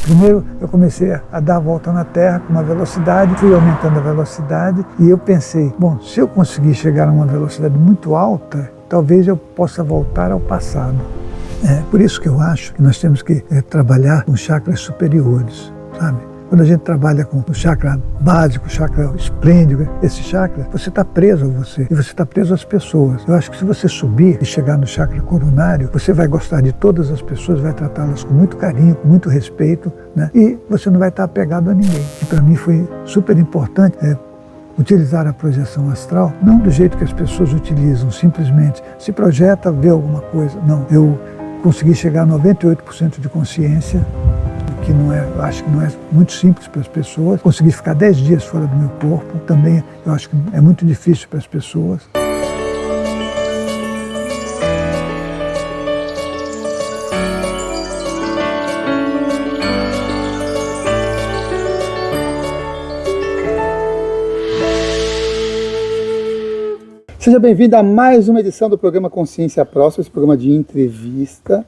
Primeiro eu comecei a dar a volta na Terra com uma velocidade, fui aumentando a velocidade e eu pensei, bom, se eu conseguir chegar a uma velocidade muito alta, talvez eu possa voltar ao passado. Por isso que eu acho que nós temos que trabalhar com chakras superiores, sabe? Quando a gente trabalha com o chakra básico, o chakra esplêndido, esse chakra, você está preso a você e você está preso às pessoas. Eu acho que se você subir e chegar no chakra coronário, você vai gostar de todas as pessoas, vai tratá-las com muito carinho, com muito respeito, né? E você não vai estar apegado a ninguém. E para mim foi super importante utilizar a projeção astral, não do jeito que as pessoas utilizam, simplesmente se projeta, vê alguma coisa. Não, eu consegui chegar a 98% de consciência, que eu acho que não é muito simples para as pessoas. Consegui ficar 10 dias fora do meu corpo, também eu acho que é muito difícil para as pessoas. Seja bem-vindo a mais uma edição do programa Consciência Próxima, esse programa de entrevista,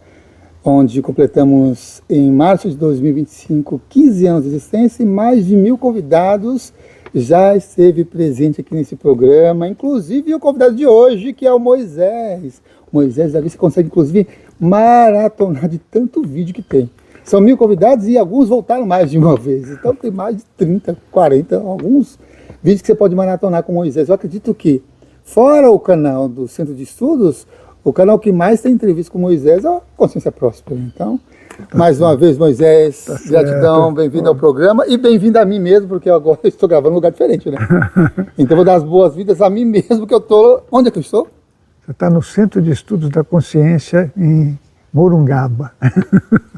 onde completamos em março de 2025 15 anos de existência e mais de 1000 convidados já esteve presente aqui nesse programa, inclusive o convidado de hoje, que é o Moisés. Moisés, ali você consegue, inclusive, maratonar de tanto vídeo que tem. São 1000 convidados e alguns voltaram mais de uma vez, então tem mais de 30, 40, alguns vídeos que você pode maratonar com o Moisés. Eu acredito que, fora o canal do Centro de Estudos, o canal que mais tem entrevista com Moisés é a Consciência Próspera. Então, mais uma vez, Moisés, gratidão, bem-vindo ao programa e bem-vindo a mim mesmo, porque agora eu estou gravando em um lugar diferente, né? Então, vou dar as boas-vindas a mim mesmo, que eu estou... Onde é que eu estou? Você está no Centro de Estudos da Consciência, em Morungaba.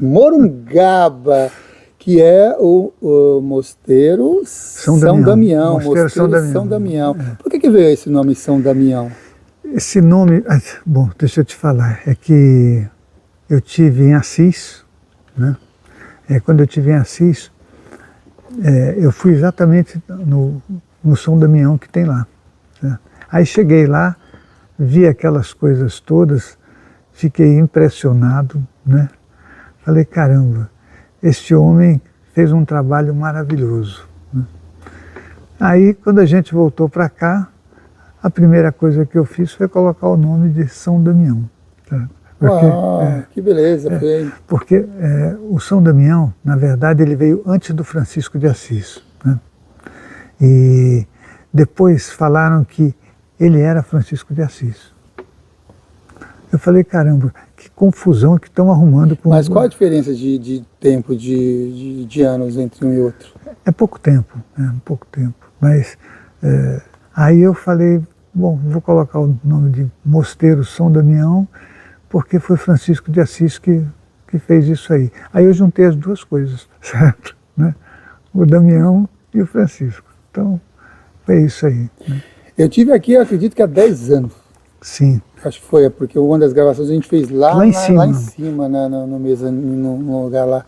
Morungaba, que é o Mosteiro São Damião. Mosteiro São Damião. Por que veio esse nome São Damião? Esse nome, bom, deixa eu te falar, é que eu tive em Assis, né? Quando eu tive em Assis, eu fui exatamente no São Damião que tem lá, né? Aí cheguei lá, vi aquelas coisas todas, fiquei impressionado, né? Falei, caramba, este homem fez um trabalho maravilhoso, né? Aí, quando a gente voltou para cá, a primeira coisa que eu fiz foi colocar o nome de São Damião. Tá? Porque, que beleza! Porque o São Damião, na verdade, ele veio antes do Francisco de Assis, né? E depois falaram que ele era Francisco de Assis. Eu falei, caramba, que confusão que estão arrumando com... Mas qual a diferença de tempo, de anos entre um e outro? É pouco tempo, pouco tempo. Mas aí eu falei, bom, vou colocar o nome de Mosteiro São Damião, porque foi Francisco de Assis que fez isso aí. Aí eu juntei as duas coisas, certo? Né? O Damião e o Francisco. Então, foi isso aí, né? Eu tive aqui, eu acredito que há 10 anos. Sim. Acho que foi, porque uma das gravações a gente fez lá em cima no lugar lá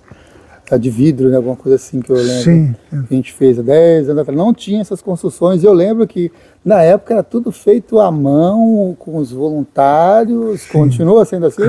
de vidro, né, alguma coisa assim que eu lembro. Sim. Que a gente fez há 10 anos atrás. Não tinha essas construções, e eu lembro que na época era tudo feito à mão, com os voluntários. Sim. Continua sendo assim?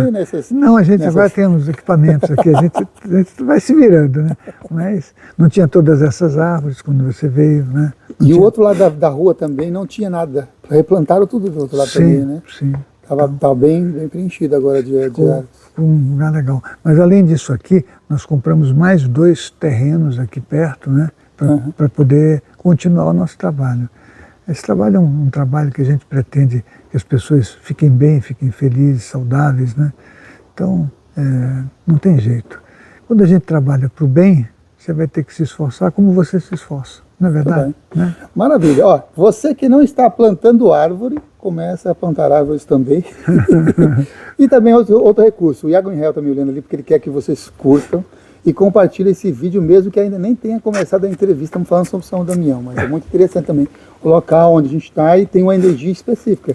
Não, a gente agora tem uns equipamentos aqui, a gente vai se virando, né? Mas não tinha todas essas árvores quando você veio, né? E o outro lado da rua também não tinha nada. Replantaram tudo do outro lado também, né? Sim. Estava bem preenchido agora de árvores. Um lugar legal. Mas além disso aqui, nós compramos mais 2 terrenos aqui perto, né? Para poder continuar o nosso trabalho. Esse trabalho é um trabalho que a gente pretende que as pessoas fiquem bem, fiquem felizes, saudáveis, né? Então, não tem jeito. Quando a gente trabalha para o bem, você vai ter que se esforçar como você se esforça, não é verdade? Né? Maravilha. Ó, você que não está plantando árvore, começa a plantar árvores também. E também outro recurso, o Iago Inhel está me olhando ali, porque ele quer que vocês curtam e compartilhem esse vídeo, mesmo que ainda nem tenha começado a entrevista. Estamos falando sobre São Damião, mas é muito interessante também o local onde a gente está e tem uma energia específica.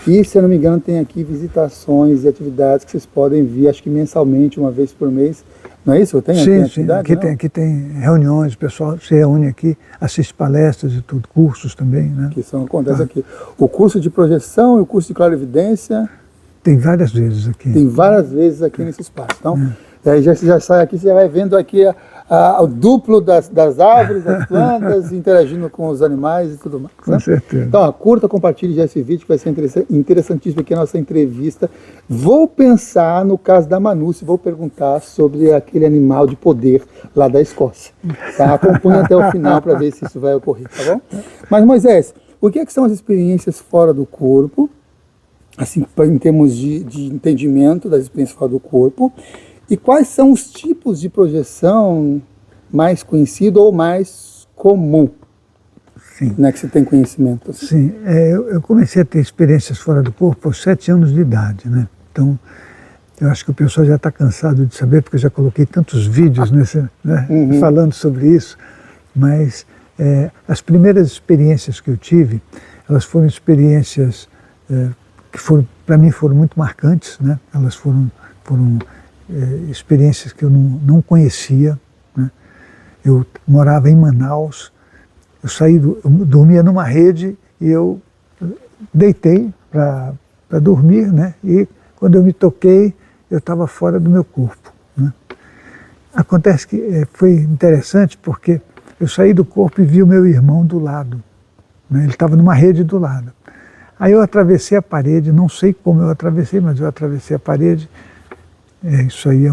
E, se eu não me engano, tem aqui visitações e atividades que vocês podem vir, acho que mensalmente, uma vez por mês. Não é isso? Sim. Aqui tem reuniões, o pessoal se reúne aqui, assiste palestras e tudo, cursos também, né? Que acontece aqui. O curso de projeção e o curso de clarividência... Tem várias vezes aqui. Tem várias vezes aqui nesse espaço. Então, E aí você já sai aqui, você vai vendo aqui o duplo das árvores, das plantas, interagindo com os animais e tudo mais. Com Né? certeza. Então, curta, compartilhe já esse vídeo, que vai ser interessantíssimo aqui a nossa entrevista. Vou pensar no caso da Manúcia, vou perguntar sobre aquele animal de poder lá da Escócia. Tá? Acompanhe até o final para ver se isso vai ocorrer, tá bom? Mas, Moisés, o que são as experiências fora do corpo, assim, em termos de entendimento das experiências fora do corpo, e quais são os tipos de projeção mais conhecido ou mais comum? Sim. Né, que você tem conhecimento? Assim. Sim, eu comecei a ter experiências fora do corpo aos 7 anos de idade, né? Então, eu acho que o pessoal já está cansado de saber, porque eu já coloquei tantos vídeos falando sobre isso, mas as primeiras experiências que eu tive, elas foram experiências que para mim foram muito marcantes, né? Elas foram experiências que eu não conhecia, né? Eu morava em Manaus, eu dormia numa rede e eu deitei para dormir, né? E quando eu me toquei, eu estava fora do meu corpo, né? Acontece que foi interessante porque eu saí do corpo e vi o meu irmão do lado, né? Ele estava numa rede do lado. Aí eu atravessei a parede, não sei como eu atravessei, mas eu atravessei a parede. Isso aí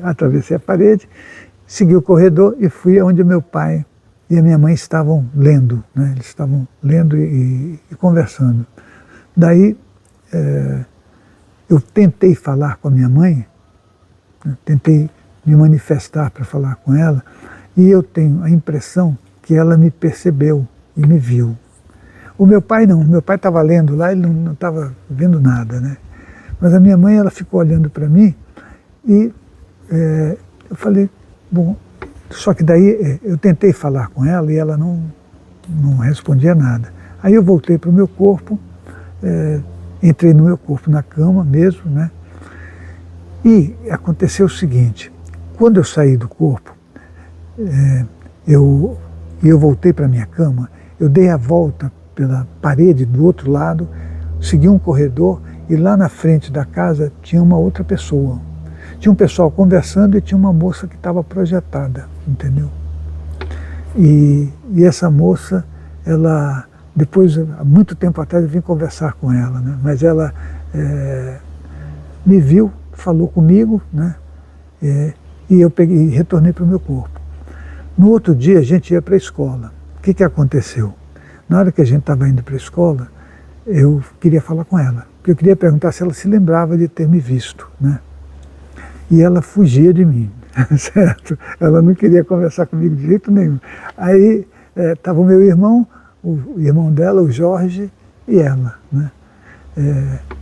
atravessei a parede, segui o corredor e fui onde meu pai e a minha mãe estavam lendo, né? Eles estavam lendo e conversando. Daí eu tentei falar com a minha mãe, né? Tentei me manifestar para falar com ela, e eu tenho a impressão que ela me percebeu e me viu. O meu pai não, meu pai estava lendo lá, ele não estava vendo nada, né? Mas a minha mãe, ela ficou olhando para mim e eu falei, bom, só que daí eu tentei falar com ela e ela não respondia nada. Aí eu voltei para o meu corpo, entrei no meu corpo na cama mesmo, né? E aconteceu o seguinte, quando eu saí do corpo, eu voltei para a minha cama, eu dei a volta pela parede do outro lado, segui um corredor e lá na frente da casa tinha uma outra pessoa. Tinha um pessoal conversando e tinha uma moça que estava projetada, entendeu? E essa moça, ela, depois, há muito tempo atrás, eu vim conversar com ela, né? Mas ela me viu, falou comigo, né? E eu peguei e retornei para o meu corpo. No outro dia, a gente ia para a escola. O que aconteceu? Na hora que a gente estava indo para a escola, eu queria falar com ela, porque eu queria perguntar se ela se lembrava de ter me visto, né? E ela fugia de mim, certo? Ela não queria conversar comigo de jeito nenhum. Aí estava o meu irmão, o irmão dela, o Jorge, e ela, né?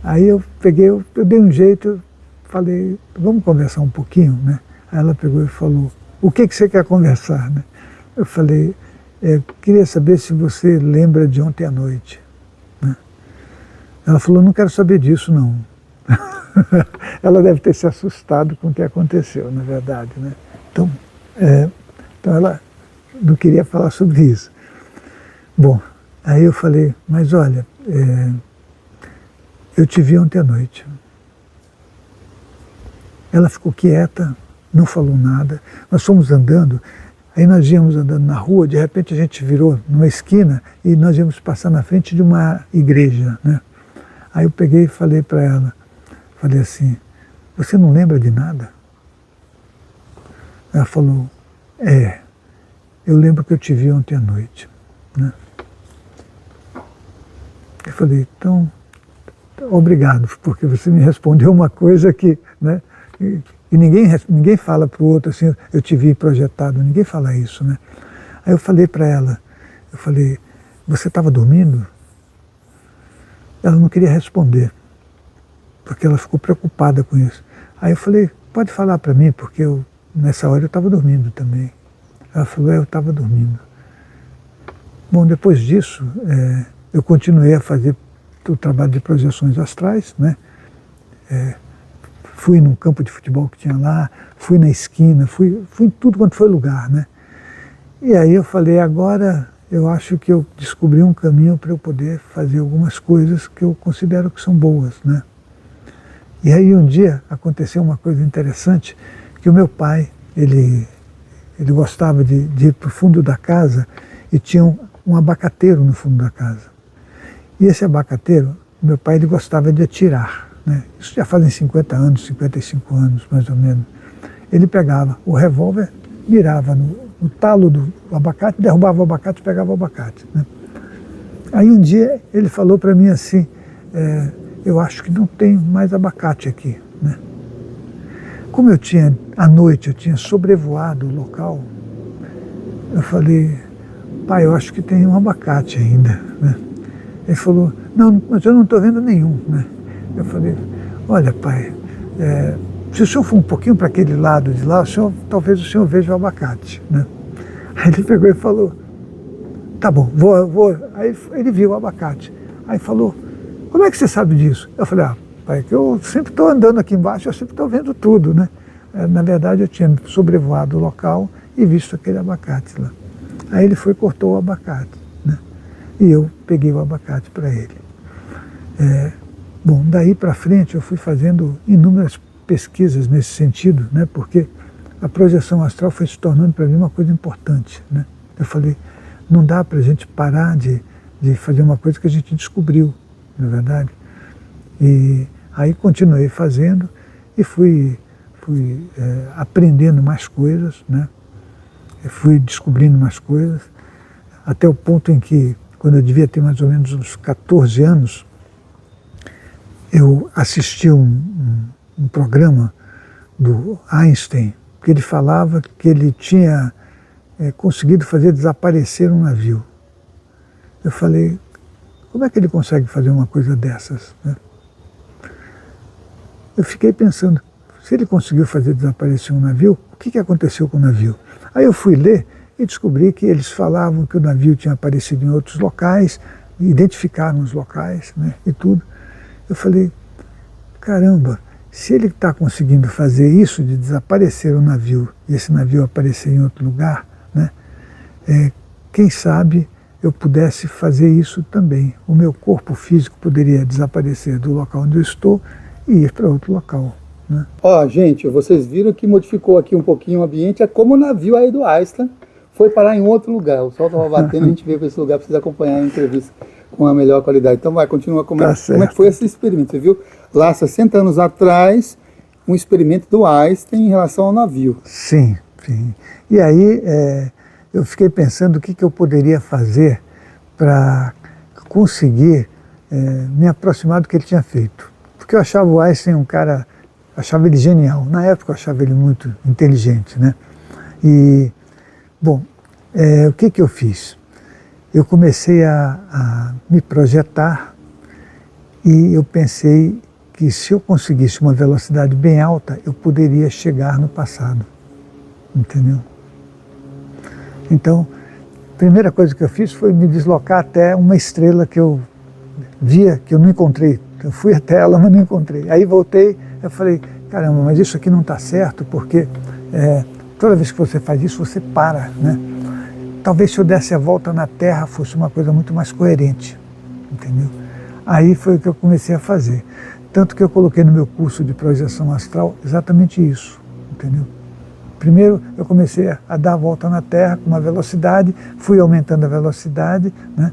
Aí eu peguei, eu dei um jeito, falei, vamos conversar um pouquinho, né? Aí ela pegou e falou, o que você quer conversar, né? Eu falei, queria saber se você lembra de ontem à noite. Ela falou, não quero saber disso, não. Ela deve ter se assustado com o que aconteceu, na verdade, né? Então ela não queria falar sobre isso. Bom, aí eu falei, mas olha, eu te vi ontem à noite. Ela ficou quieta, não falou nada. Nós fomos andando, aí nós íamos andando na rua, de repente a gente virou numa esquina e nós íamos passar na frente de uma igreja, né? Aí eu peguei e falei para ela, falei assim, você não lembra de nada? Ela falou, eu lembro que eu te vi ontem à noite, né? Eu falei, então, obrigado, porque você me respondeu uma coisa que, né? E ninguém fala para o outro assim, eu te vi projetado, ninguém fala isso, né? Aí eu falei para ela, você estava dormindo? Ela não queria responder, porque ela ficou preocupada com isso. Aí eu falei, pode falar para mim, porque nessa hora eu estava dormindo também. Ela falou, eu estava dormindo. Bom, depois disso, eu continuei a fazer o trabalho de projeções astrais, né? Fui num campo de futebol que tinha lá, fui na esquina, fui em tudo quanto foi lugar, né? E aí eu falei, agora eu acho que eu descobri um caminho para eu poder fazer algumas coisas que eu considero que são boas, né? E aí um dia aconteceu uma coisa interessante, que o meu pai, ele gostava de ir para o fundo da casa e tinha um abacateiro no fundo da casa. E esse abacateiro, meu pai, ele gostava de atirar, né? Isso já fazem 50 anos, 55 anos, mais ou menos. Ele pegava o revólver, mirava no talo do abacate, derrubava o abacate e pegava o abacate, né? Aí um dia ele falou para mim assim, eu acho que não tem mais abacate aqui, né? Como à noite eu tinha sobrevoado o local, eu falei, pai, eu acho que tem um abacate ainda, né? Ele falou, não, mas eu não estou vendo nenhum, né? Eu falei, olha, pai, se o senhor for um pouquinho para aquele lado de lá, talvez o senhor veja o abacate, né? Aí ele pegou e falou, tá bom, vou. Aí ele viu o abacate. Aí falou, como é que você sabe disso? Eu falei, pai, que eu sempre estou andando aqui embaixo, eu sempre estou vendo tudo, né? Na verdade, eu tinha sobrevoado o local e visto aquele abacate lá. Aí ele foi e cortou o abacate, né? E eu peguei o abacate para ele. Bom, daí para frente eu fui fazendo inúmeras pesquisas nesse sentido, né? Porque a projeção astral foi se tornando para mim uma coisa importante, né? Eu falei, não dá para a gente parar de fazer uma coisa que a gente descobriu, não é verdade? E aí continuei fazendo e fui aprendendo mais coisas, né? Eu fui descobrindo mais coisas, até o ponto em que, quando eu devia ter mais ou menos uns 14 anos, eu assisti um programa do Einstein, que ele falava que ele tinha conseguido fazer desaparecer um navio. Eu falei, como é que ele consegue fazer uma coisa dessas, né? Eu fiquei pensando, se ele conseguiu fazer desaparecer um navio, o que aconteceu com o navio? Aí eu fui ler e descobri que eles falavam que o navio tinha aparecido em outros locais, identificaram os locais, né, e tudo. Eu falei, caramba, se ele está conseguindo fazer isso de desaparecer o navio e esse navio aparecer em outro lugar, né, quem sabe eu pudesse fazer isso também. O meu corpo físico poderia desaparecer do local onde eu estou e ir para outro local, né? Gente, vocês viram que modificou aqui um pouquinho o ambiente, é como o navio aí do Einstein foi parar em outro lugar. O sol estava batendo, a gente veio para esse lugar, precisa acompanhar a entrevista com a melhor qualidade. Então continua, como é que foi esse experimento? Você viu lá 60 anos atrás, um experimento do Einstein em relação ao navio. Sim, sim. E aí eu fiquei pensando o que eu poderia fazer para conseguir me aproximar do que ele tinha feito. Porque eu achava o Einstein um cara, achava ele genial. Na época eu achava ele muito inteligente, né? E, bom, o que eu fiz? Eu comecei a me projetar e eu pensei que se eu conseguisse uma velocidade bem alta, eu poderia chegar no passado, entendeu? Então, a primeira coisa que eu fiz foi me deslocar até uma estrela que eu via, que eu não encontrei. Eu fui até ela, mas não encontrei. Aí voltei, eu falei, caramba, mas isso aqui não está certo, porque toda vez que você faz isso, você para, né? Talvez se eu desse a volta na Terra fosse uma coisa muito mais coerente, entendeu? Aí foi o que eu comecei a fazer. Tanto que eu coloquei no meu curso de projeção astral exatamente isso, entendeu? Primeiro eu comecei a dar a volta na Terra com uma velocidade, fui aumentando a velocidade, né?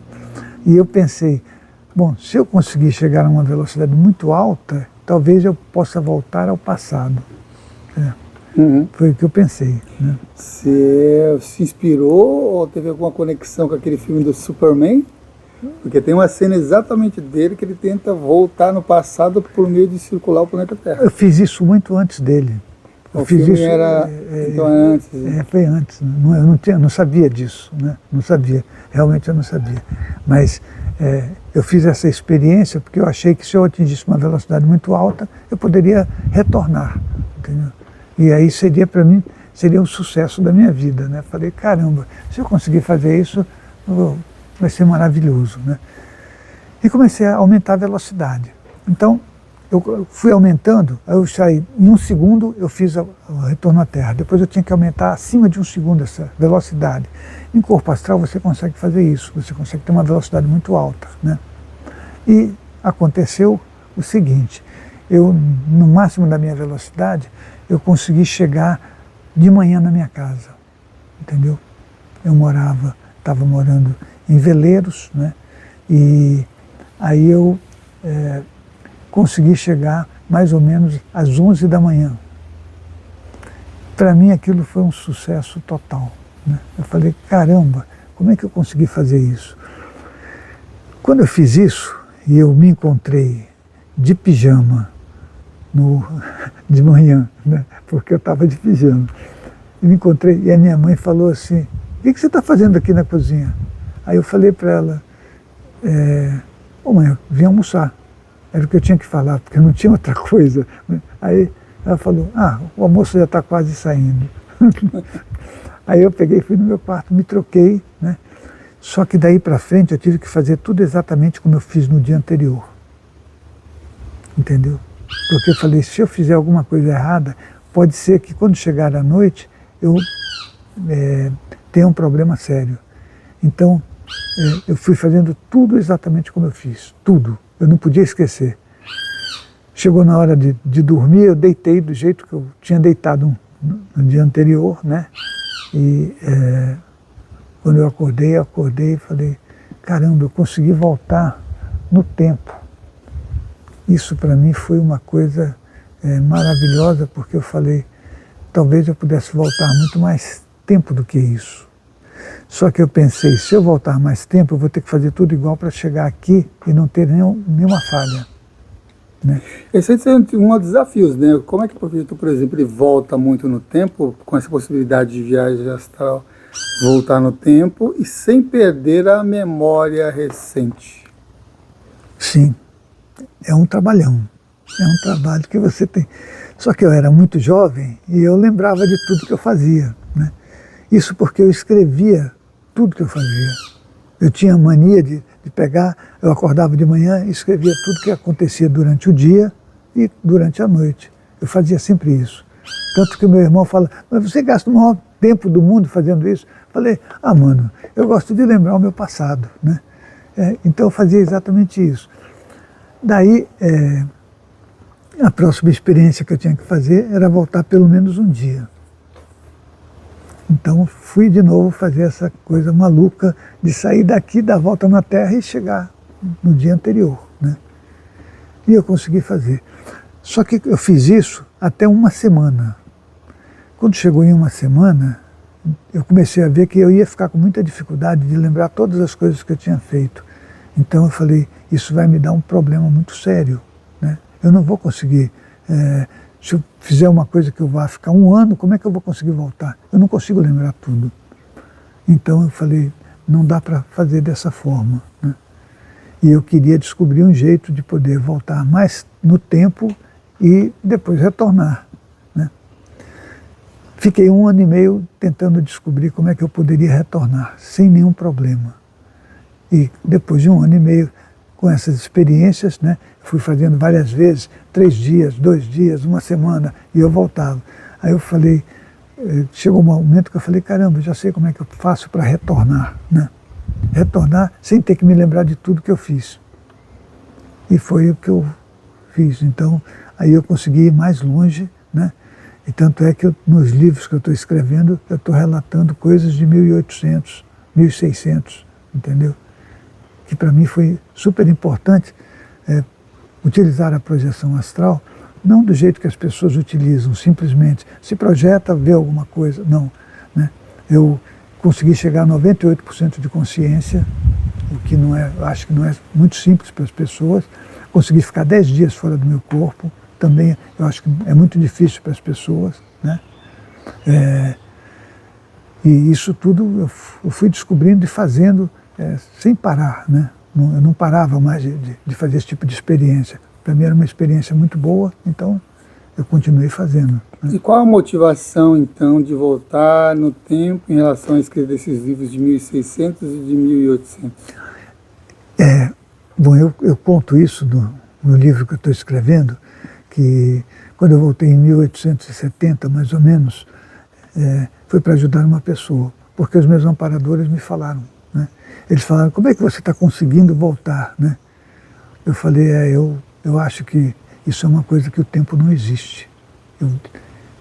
E eu pensei, bom, se eu conseguir chegar a uma velocidade muito alta, talvez eu possa voltar ao passado. Foi o que eu pensei, né? Você se inspirou ou teve alguma conexão com aquele filme do Superman? Porque tem uma cena exatamente dele que ele tenta voltar no passado por meio de circular o planeta Terra. Eu fiz isso muito antes dele. O filme era então antes. Foi antes. Eu não sabia disso, né? Não sabia. Realmente eu não sabia. Mas eu fiz essa experiência porque eu achei que se eu atingisse uma velocidade muito alta, eu poderia retornar, entendeu? E aí seria para mim, seria um sucesso da minha vida, né? Falei, caramba, se eu conseguir fazer isso, vai ser maravilhoso, né? E comecei a aumentar a velocidade. Então, eu fui aumentando, aí eu saí, em 1 segundo eu fiz o retorno à Terra, depois eu tinha que aumentar acima de 1 segundo essa velocidade. Em corpo astral você consegue fazer isso, você consegue ter uma velocidade muito alta, né? E aconteceu o seguinte, eu, no máximo da minha velocidade, eu consegui chegar de manhã na minha casa, entendeu? Eu estava morando em Veleiros, né? E aí eu consegui chegar mais ou menos às 11 da manhã. Para mim aquilo foi um sucesso total, né? Eu falei, caramba, como é que eu consegui fazer isso? Quando eu fiz isso, e eu me encontrei de pijama de manhã, né? Porque eu estava de pijama. E me encontrei, e a minha mãe falou assim, o que você está fazendo aqui na cozinha? Aí eu falei para ela, ô mãe, eu vim almoçar. Era o que eu tinha que falar, porque não tinha outra coisa. Aí ela falou, o almoço já está quase saindo. Aí eu peguei, fui no meu quarto, me troquei, né? Só que daí para frente eu tive que fazer tudo exatamente como eu fiz no dia anterior. Entendeu? Porque eu falei, se eu fizer alguma coisa errada, pode ser que quando chegar à noite eu tenha um problema sério. Então, eu fui fazendo tudo exatamente como eu fiz, tudo. Eu não podia esquecer. Chegou na hora de dormir, eu deitei do jeito que eu tinha deitado no dia anterior, né? E quando eu acordei e falei, caramba, eu consegui voltar no tempo. Isso para mim foi uma coisa maravilhosa, porque eu falei, talvez eu pudesse voltar muito mais tempo do que isso. Só que eu pensei, se eu voltar mais tempo, eu vou ter que fazer tudo igual para chegar aqui e não ter nenhuma falha. Né? Esse é um dos desafios, né? Como é que o professor, por exemplo, ele volta muito no tempo, com essa possibilidade de viagem astral, voltar no tempo e sem perder a memória recente? Sim, é um trabalhão. É um trabalho que você tem. Só que eu era muito jovem e eu lembrava de tudo que eu fazia, né? Isso porque eu escrevia tudo que eu fazia. Eu tinha mania de pegar, eu acordava de manhã e escrevia tudo que acontecia durante o dia e durante a noite. Eu fazia sempre isso. Tanto que o meu irmão fala, mas você gasta o maior tempo do mundo fazendo isso? Eu falei, mano, eu gosto de lembrar o meu passado, né? Então eu fazia exatamente isso. Daí, a próxima experiência que eu tinha que fazer era voltar pelo menos um dia. Então fui de novo fazer essa coisa maluca de sair daqui, dar a volta na Terra e chegar no dia anterior, né? E eu consegui fazer. Só que eu fiz isso até uma semana. Quando chegou em uma semana, eu comecei a ver que eu ia ficar com muita dificuldade de lembrar todas as coisas que eu tinha feito. Então eu falei, isso vai me dar um problema muito sério, né? Eu não vou conseguir, se eu fizer uma coisa que eu vá ficar um ano, como é que eu vou conseguir voltar? Eu não consigo lembrar tudo. Então eu falei, não dá para fazer dessa forma, né? E eu queria descobrir um jeito de poder voltar mais no tempo e depois retornar, né? Fiquei 1 ano e meio tentando descobrir como é que eu poderia retornar, sem nenhum problema. E depois de 1 ano e meio, com essas experiências, né, fui fazendo várias vezes, 3 dias, 2 dias, 1 semana, e eu voltava. Aí eu falei, chegou um momento que eu falei, caramba, já sei como é que eu faço para retornar, né? Retornar sem ter que me lembrar de tudo que eu fiz. E foi o que eu fiz. Então, aí eu consegui ir mais longe, né? E tanto é que nos livros que eu estou escrevendo, eu estou relatando coisas de 1800, 1600, entendeu? Que para mim foi super importante utilizar a projeção astral, não do jeito que as pessoas utilizam, simplesmente se projeta, vê alguma coisa, não, né? Eu consegui chegar a 98% de consciência, o que não é, acho que não é muito simples para as pessoas. Consegui ficar 10 dias fora do meu corpo, também eu acho que é muito difícil para as pessoas, né? E isso tudo eu fui descobrindo e fazendo sem parar, né? Eu não parava mais de fazer esse tipo de experiência. Para mim era uma experiência muito boa, então eu continuei fazendo, né? E qual a motivação, então, de voltar no tempo em relação a escrever esses livros de 1600 e de 1800? Bom, eu conto isso no livro que eu estou escrevendo, que quando eu voltei em 1870, mais ou menos, foi para ajudar uma pessoa, porque os meus amparadores me falaram, né? Eles falaram, como é que você está conseguindo voltar, né? Eu falei, eu acho que isso é uma coisa que o tempo não existe.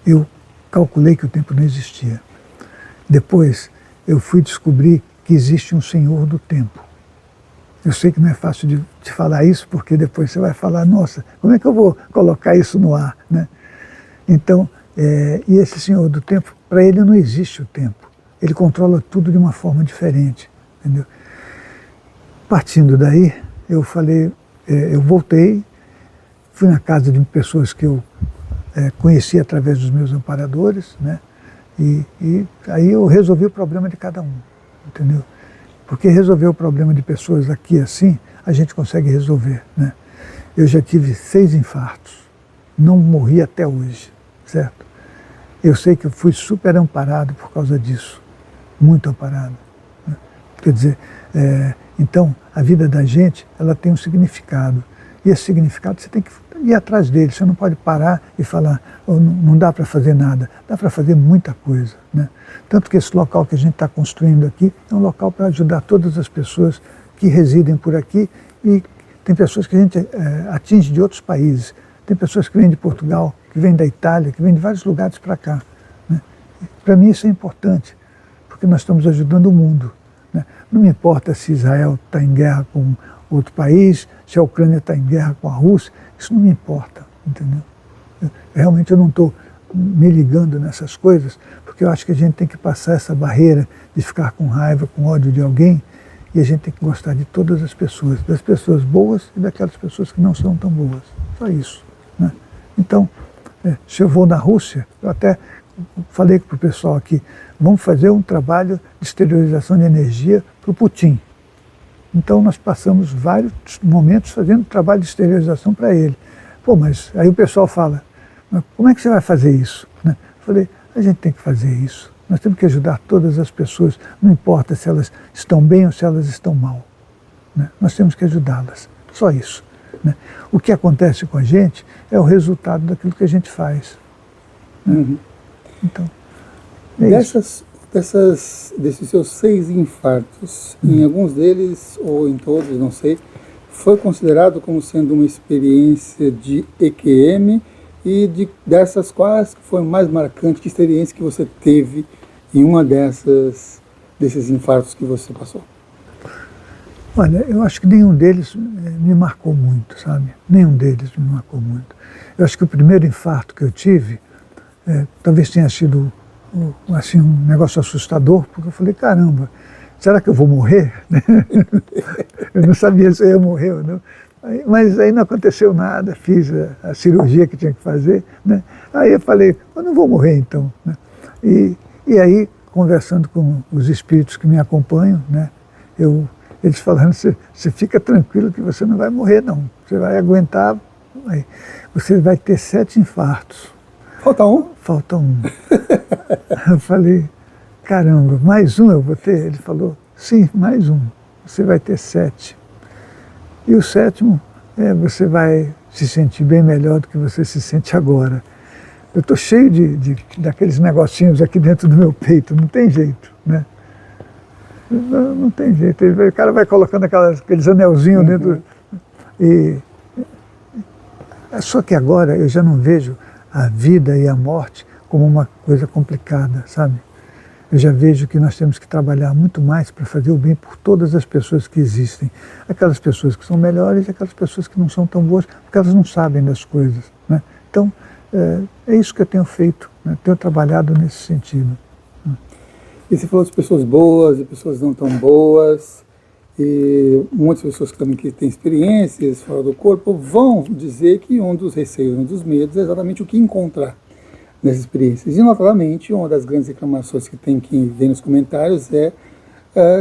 Eu calculei que o tempo não existia. Depois, eu fui descobrir que existe um Senhor do tempo. Eu sei que não é fácil de falar isso, porque depois você vai falar, nossa, como é que eu vou colocar isso no ar, né? Então, e esse Senhor do tempo, para ele não existe o tempo. Ele controla tudo de uma forma diferente, entendeu? Partindo daí, eu falei, eu voltei, fui na casa de pessoas que eu conheci através dos meus amparadores, né? E aí eu resolvi o problema de cada um, entendeu? Porque resolver o problema de pessoas aqui assim, a gente consegue resolver, né? Eu já tive 6 infartos, não morri até hoje, certo? Eu sei que eu fui super amparado por causa disso, muito amparado, né? Quer dizer, então a vida da gente, ela tem um significado, e esse significado você tem que ir atrás dele, você não pode parar e falar, oh, não dá para fazer nada, dá para fazer muita coisa, né? Tanto que esse local que a gente está construindo aqui é um local para ajudar todas as pessoas que residem por aqui, e tem pessoas que a gente atinge de outros países, tem pessoas que vêm de Portugal, que vêm da Itália, que vêm de vários lugares para cá, né? Para mim isso é importante, porque nós estamos ajudando o mundo, né? Não me importa se Israel está em guerra com outro país, se a Ucrânia está em guerra com a Rússia, isso não me importa, entendeu? Realmente eu não estou me ligando nessas coisas, porque eu acho que a gente tem que passar essa barreira de ficar com raiva, com ódio de alguém, e a gente tem que gostar de todas as pessoas, das pessoas boas e daquelas pessoas que não são tão boas, só isso, né? Então, se eu vou na Rússia, eu até falei para o pessoal aqui, vamos fazer um trabalho de exteriorização de energia para o Putin. Então nós passamos vários momentos fazendo trabalho de exteriorização para ele. Pô, mas aí o pessoal fala, mas como é que você vai fazer isso, né? Eu falei, a gente tem que fazer isso. Nós temos que ajudar todas as pessoas, não importa se elas estão bem ou se elas estão mal, né? Nós temos que ajudá-las, só isso, né? O que acontece com a gente é o resultado daquilo que a gente faz, né? Uhum. Então, desses seus 6 infartos, em alguns deles, ou em todos, não sei, foi considerado como sendo uma experiência de EQM, e dessas quais foi mais marcante, que experiência que você teve em uma desses infartos que você passou? Olha, eu acho que nenhum deles me marcou muito, sabe? Nenhum deles me marcou muito. Eu acho que o primeiro infarto que eu tive, talvez tenha sido assim, um negócio assustador, porque eu falei, caramba, será que eu vou morrer? Eu não sabia se eu ia morrer ou não. Mas aí não aconteceu nada, fiz a cirurgia que tinha que fazer, né? Aí eu falei, eu não vou morrer então, né? E aí, conversando com os espíritos que me acompanham, né? Eles falaram, você fica tranquilo que você não vai morrer não, você vai aguentar, você vai ter 7 infartos. Falta um? Falta um. Eu falei, caramba, mais um eu vou ter? Ele falou, sim, mais um, você vai ter 7. E o 7º, você vai se sentir bem melhor do que você se sente agora. Eu estou cheio daqueles negocinhos aqui dentro do meu peito, não tem jeito, né? Não tem jeito, o cara vai colocando aqueles anelzinhos dentro. Só que agora eu já não vejo a vida e a morte como uma coisa complicada, sabe? Eu já vejo que nós temos que trabalhar muito mais para fazer o bem por todas as pessoas que existem. Aquelas pessoas que são melhores e aquelas pessoas que não são tão boas, porque elas não sabem das coisas, né? Então, é isso que eu tenho feito, né? Tenho trabalhado nesse sentido. E você falou de pessoas boas e pessoas não tão boas, e muitas pessoas que também têm experiências fora do corpo vão dizer que um dos receios, um dos medos é exatamente o que encontrar nessas experiências. E, novamente, uma das grandes reclamações que tem que ver nos comentários é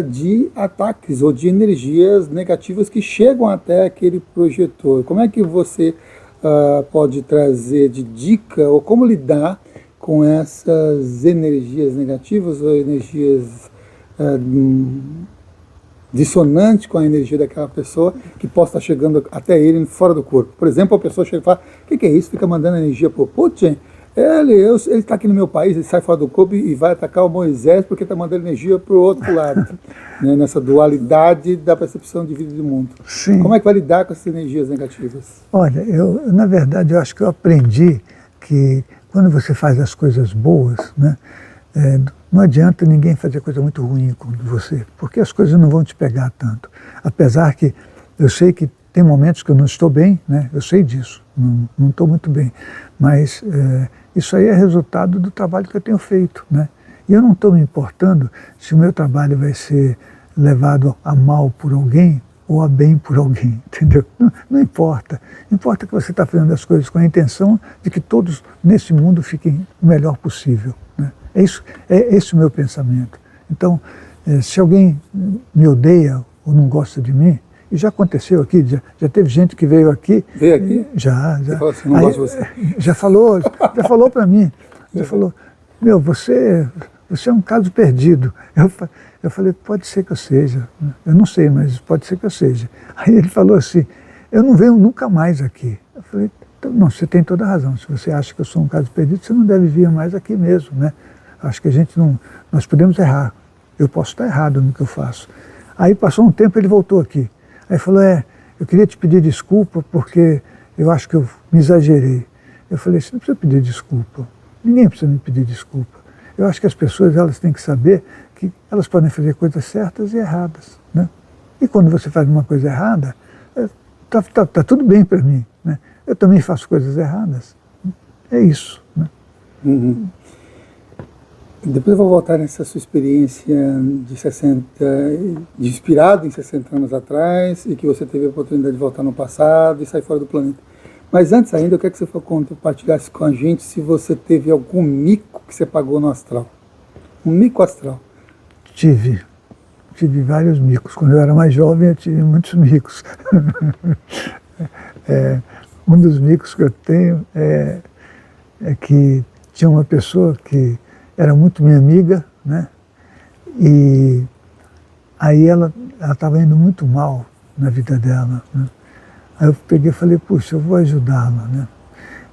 de ataques ou de energias negativas que chegam até aquele projetor. Como é que você pode trazer de dica ou como lidar com essas energias negativas ou energias dissonantes com a energia daquela pessoa que possa estar chegando até ele fora do corpo? Por exemplo, a pessoa chega e fala, o que é isso? Fica mandando energia para o Putin? Ele está aqui no meu país, ele sai fora do corpo e vai atacar o Moisés porque está mandando energia para o outro lado, né? Nessa dualidade da percepção de vida e do mundo. Sim. Como é que vai lidar com essas energias negativas? Olha, na verdade, eu acho que eu aprendi que quando você faz as coisas boas, né, não adianta ninguém fazer coisa muito ruim com você, porque as coisas não vão te pegar tanto. Apesar que eu sei que tem momentos que eu não estou bem, né, eu sei disso, não estou muito bem, mas isso aí é resultado do trabalho que eu tenho feito, né? E eu não estou me importando se o meu trabalho vai ser levado a mal por alguém ou a bem por alguém, entendeu? Não importa. Importa que você está fazendo as coisas com a intenção de que todos nesse mundo fiquem o melhor possível, né? É esse o meu pensamento. Então, se alguém me odeia ou não gosta de mim, e já aconteceu aqui, já teve gente que veio aqui. Veio aqui? Já. Você falou assim, não gosto de você. Já falou para mim. Já falou, meu, você é um caso perdido. Eu falei, pode ser que eu seja. Eu não sei, mas pode ser que eu seja. Aí ele falou assim, eu não venho nunca mais aqui. Eu falei, então, não, você tem toda a razão. Se você acha que eu sou um caso perdido, você não deve vir mais aqui mesmo, né? Acho que nós podemos errar. Eu posso estar errado no que eu faço. Aí passou um tempo, ele voltou aqui. Aí falou, eu queria te pedir desculpa porque eu acho que eu me exagerei. Eu falei, você não precisa pedir desculpa. Ninguém precisa me pedir desculpa. Eu acho que as pessoas elas têm que saber que elas podem fazer coisas certas e erradas, né? E quando você faz uma coisa errada, tá tudo bem para mim, né? Eu também faço coisas erradas. É isso, né? Uhum. Depois eu vou voltar nessa sua experiência de inspirado em 60 anos atrás e que você teve a oportunidade de voltar no passado e sair fora do planeta. Mas antes ainda, eu quero que você compartilhasse com a gente se você teve algum mico que você pagou no astral. Um mico astral. Tive vários micos. Quando eu era mais jovem, eu tive muitos micos. Um dos micos que eu tenho é que tinha uma pessoa que era muito minha amiga, né? E aí ela estava indo muito mal na vida dela, né? Aí eu peguei e falei, puxa, eu vou ajudá-la, né?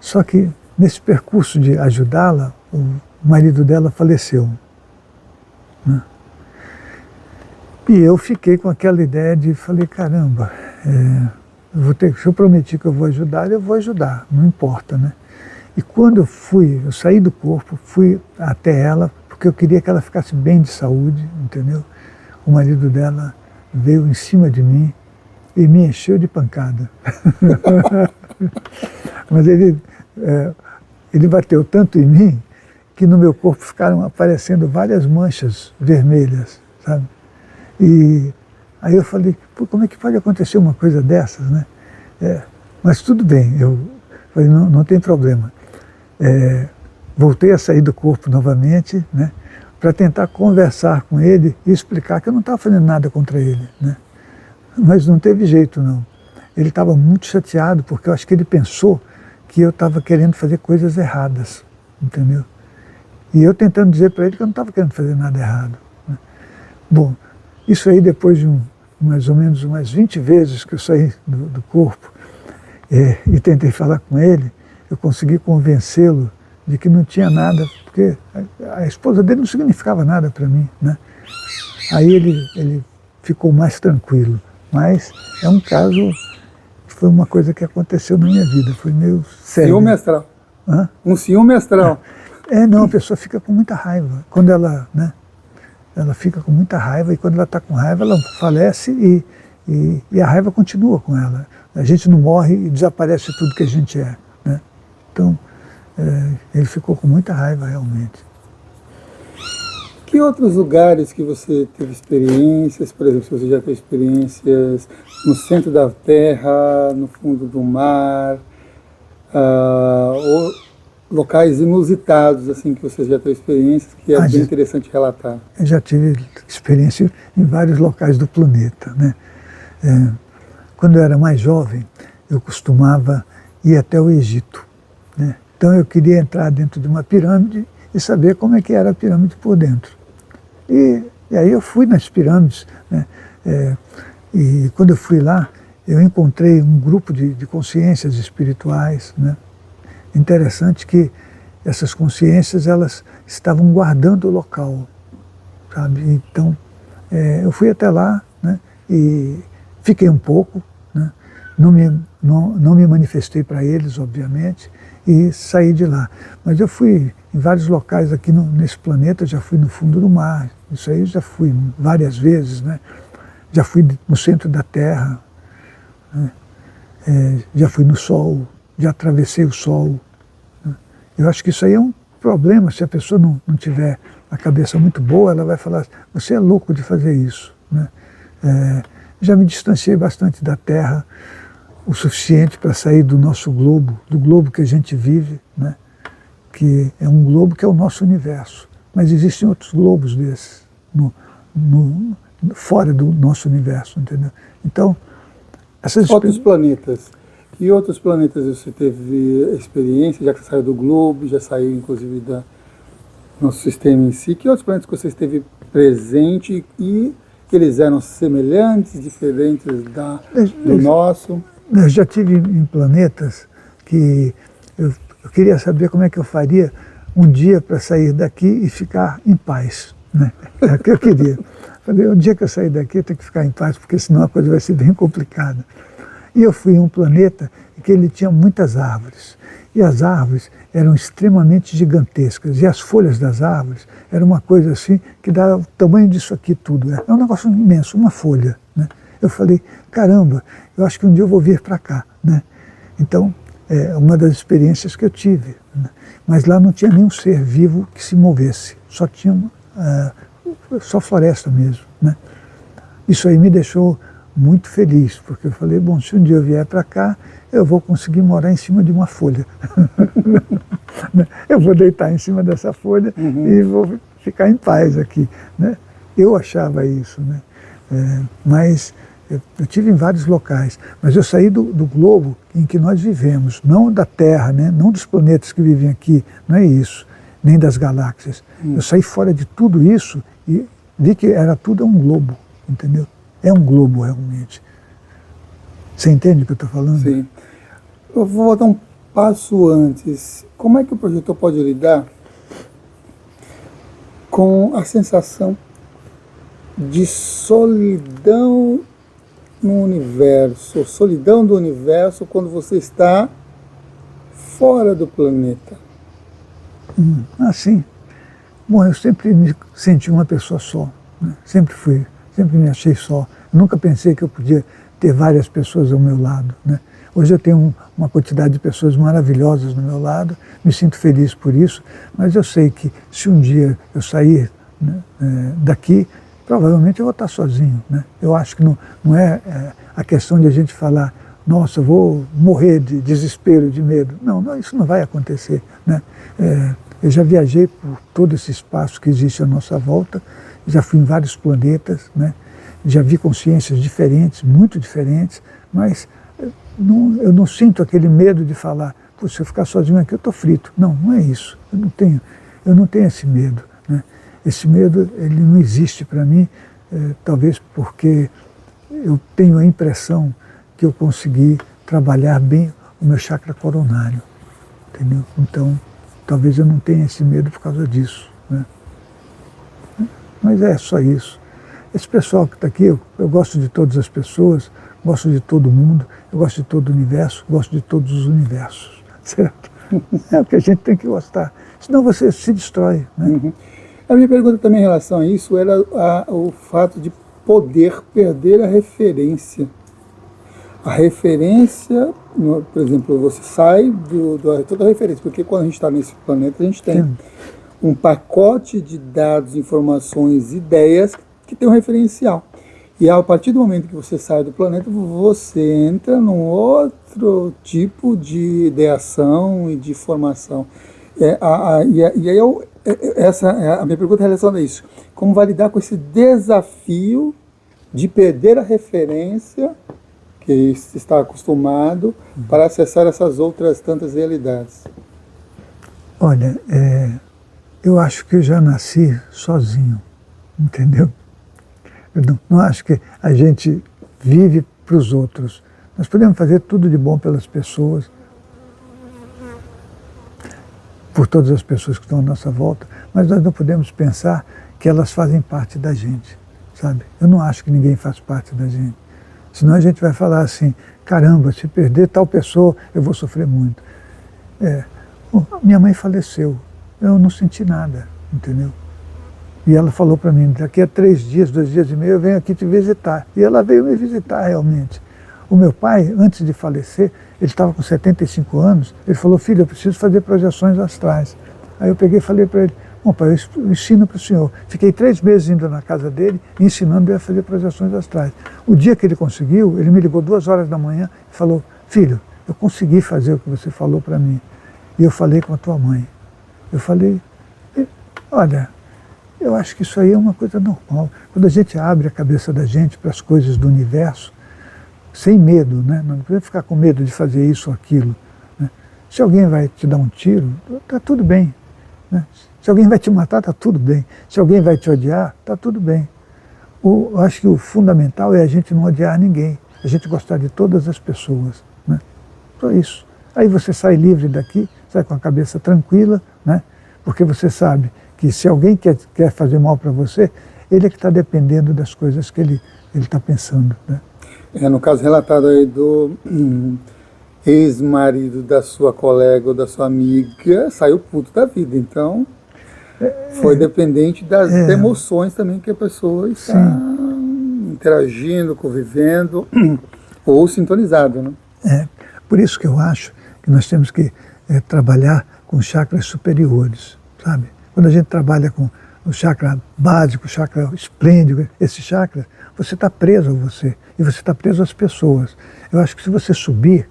Só que nesse percurso de ajudá-la, o marido dela faleceu, né? E eu fiquei com aquela ideia de, falei, caramba, se eu prometi que eu vou ajudar, não importa, né? E quando eu saí do corpo, fui até ela, porque eu queria que ela ficasse bem de saúde, entendeu? O marido dela veio em cima de mim e me encheu de pancada. Mas ele bateu tanto em mim que no meu corpo ficaram aparecendo várias manchas vermelhas, sabe? E aí eu falei, pô, como é que pode acontecer uma coisa dessas, né? Mas tudo bem, eu falei, não tem problema. Voltei a sair do corpo novamente, né, para tentar conversar com ele e explicar que eu não estava fazendo nada contra ele, né? Mas não teve jeito, não. Ele estava muito chateado porque eu acho que ele pensou que eu estava querendo fazer coisas erradas, entendeu? E eu tentando dizer para ele que eu não estava querendo fazer nada errado, né? Bom, isso aí depois de mais ou menos umas 20 vezes que eu saí do corpo e tentei falar com ele, eu consegui convencê-lo de que não tinha nada, porque a esposa dele não significava nada para mim, né? Aí ele ficou mais tranquilo, mas é um caso, foi uma coisa que aconteceu na minha vida, foi meio sério. Ciúme astral. Hã? Um ciúme astral. Não, a pessoa fica com muita raiva, quando ela, né? Ela fica com muita raiva e quando ela está com raiva ela falece e a raiva continua com ela. A gente não morre e desaparece tudo que a gente é, né? Então, ele ficou com muita raiva realmente. Que outros lugares que você teve experiências, por exemplo, se você já teve experiências no centro da Terra, no fundo do mar, ou locais inusitados, assim, que você já teve experiências, que é bem interessante relatar? Eu já tive experiência em vários locais do planeta, né? Quando eu era mais jovem, eu costumava ir até o Egito, né? Então eu queria entrar dentro de uma pirâmide e saber como é que era a pirâmide por dentro. E aí eu fui nas pirâmides, né? E quando eu fui lá, eu encontrei um grupo de consciências espirituais, né? Interessante que essas consciências, elas estavam guardando o local, sabe? Então, eu fui até lá, né, e fiquei um pouco, né, não me manifestei para eles, obviamente, e saí de lá. Mas eu fui em vários locais aqui nesse planeta, já fui no fundo do mar, isso aí já fui várias vezes, né? Já fui no centro da Terra, né? Já fui no Sol, já atravessei o Sol. Né? Eu acho que isso aí é um problema, se a pessoa não tiver a cabeça muito boa, ela vai falar, você é louco de fazer isso. Né? Já me distanciei bastante da Terra, o suficiente para sair do nosso globo, do globo que a gente vive, né? Que é um globo que é o nosso universo. Mas existem outros globos desses, fora do nosso universo, entendeu? Então, outros planetas. E outros planetas você teve experiência, já que você saiu do globo, já saiu inclusive do nosso sistema em si. Que outros planetas que você esteve presente e eles eram semelhantes, diferentes do nosso? Eu já tive em planetas que eu queria saber como é que eu faria um dia para sair daqui e ficar em paz. Né? É o que eu queria. Falei, o dia que eu sair daqui eu tenho que ficar em paz, porque senão a coisa vai ser bem complicada. E eu fui em um planeta que ele tinha muitas árvores. E as árvores eram extremamente gigantescas. E as folhas das árvores eram uma coisa assim que dava o tamanho disso aqui tudo. É um negócio imenso, uma folha. Né? Eu falei, caramba, eu acho que um dia eu vou vir para cá. Né? Então, é uma das experiências que eu tive. Né? Mas lá não tinha nenhum ser vivo que se movesse. Só tinha só floresta mesmo. Né? Isso aí me deixou muito feliz, porque eu falei, bom, se um dia eu vier para cá, eu vou conseguir morar em cima de uma folha. Eu vou deitar em cima dessa folha e vou ficar em paz aqui. Né? Eu achava isso. Né? Mas eu tive em vários locais, mas eu saí do globo em que nós vivemos, não da Terra, né? Não dos planetas que vivem aqui, não é isso, nem das galáxias. Eu saí fora de tudo isso e vi que era tudo um globo, entendeu? É um globo realmente. Você entende o que eu estou falando? Sim. Eu vou voltar um passo antes. Como é que o projetor pode lidar com a sensação de solidão no universo, solidão do universo quando você está fora do planeta? Sim. Bom, eu sempre me senti uma pessoa só, né? Sempre me achei só. Nunca pensei que eu podia ter várias pessoas ao meu lado, né? Hoje eu tenho uma quantidade de pessoas maravilhosas do meu lado, me sinto feliz por isso, mas eu sei que se um dia eu sair, né, daqui, provavelmente eu vou estar sozinho. Né? Eu acho que não é a questão de a gente falar, nossa, eu vou morrer de desespero, de medo. Não, isso não vai acontecer. Né? Eu já viajei por todo esse espaço que existe à nossa volta, já fui em vários planetas, né? Já vi consciências diferentes, muito diferentes, mas eu não sinto aquele medo de falar, se eu ficar sozinho aqui eu estou frito. Não é isso. Eu não tenho esse medo. Né? Esse medo, ele não existe para mim, talvez porque eu tenho a impressão que eu consegui trabalhar bem o meu chakra coronário, entendeu? Então, talvez eu não tenha esse medo por causa disso. Né? Mas é só isso. Esse pessoal que está aqui, eu gosto de todas as pessoas, gosto de todo mundo, eu gosto de todo o universo, gosto de todos os universos, certo? É o que a gente tem que gostar, senão você se destrói. Né? A minha pergunta também em relação a isso era o fato de poder perder a referência. A referência, por exemplo, você sai toda a referência, porque quando a gente está nesse planeta, a gente tem um pacote de dados, informações, ideias que tem um referencial. E a partir do momento que você sai do planeta, você entra num outro tipo de ideação e de formação. E aí essa é a minha pergunta em relação a isso. Como vai lidar com esse desafio de perder a referência que está acostumado para acessar essas outras tantas realidades? Olha, eu acho que eu já nasci sozinho, entendeu? Eu não acho que a gente vive para os outros. Nós podemos fazer tudo de bom pelas pessoas. por todas as pessoas que estão à nossa volta, mas nós não podemos pensar que elas fazem parte da gente, sabe? Eu não acho que ninguém faz parte da gente. Senão a gente vai falar assim, caramba, se perder tal pessoa, eu vou sofrer muito. Minha mãe faleceu, eu não senti nada, entendeu? E ela falou para mim, daqui a 3 dias, 2 dias e meio, eu venho aqui te visitar. E ela veio me visitar realmente. O meu pai, antes de falecer, ele estava com 75 anos, ele falou, filho, eu preciso fazer projeções astrais. Aí eu peguei e falei para ele, bom pai, eu ensino para o senhor. Fiquei 3 meses indo na casa dele, ensinando ele a fazer projeções astrais. O dia que ele conseguiu, ele me ligou 2 horas da manhã e falou, filho, eu consegui fazer o que você falou para mim. E eu falei com a tua mãe. Eu falei, olha, eu acho que isso aí é uma coisa normal. Quando a gente abre a cabeça da gente para as coisas do universo, sem medo, né? Não precisa ficar com medo de fazer isso ou aquilo, né? Se alguém vai te dar um tiro, está tudo bem, né? Se alguém vai te matar, está tudo bem. Se alguém vai te odiar, está tudo bem. Eu acho que o fundamental é a gente não odiar ninguém, a gente gostar de todas as pessoas, né? Só isso. Aí você sai livre daqui, sai com a cabeça tranquila, né? Porque você sabe que se alguém quer fazer mal para você, ele é que está dependendo das coisas que ele está pensando, né? No caso relatado aí do ex-marido da sua colega ou da sua amiga, saiu puto da vida. Então, foi dependente das emoções também que a pessoa está interagindo, convivendo ou sintonizado, né? Por isso que eu acho que nós temos que trabalhar com chakras superiores, sabe? Quando a gente trabalha com o chakra básico, o chakra esplêndido, esse chakra, você está preso a você e você está preso às pessoas. Eu acho que se você subir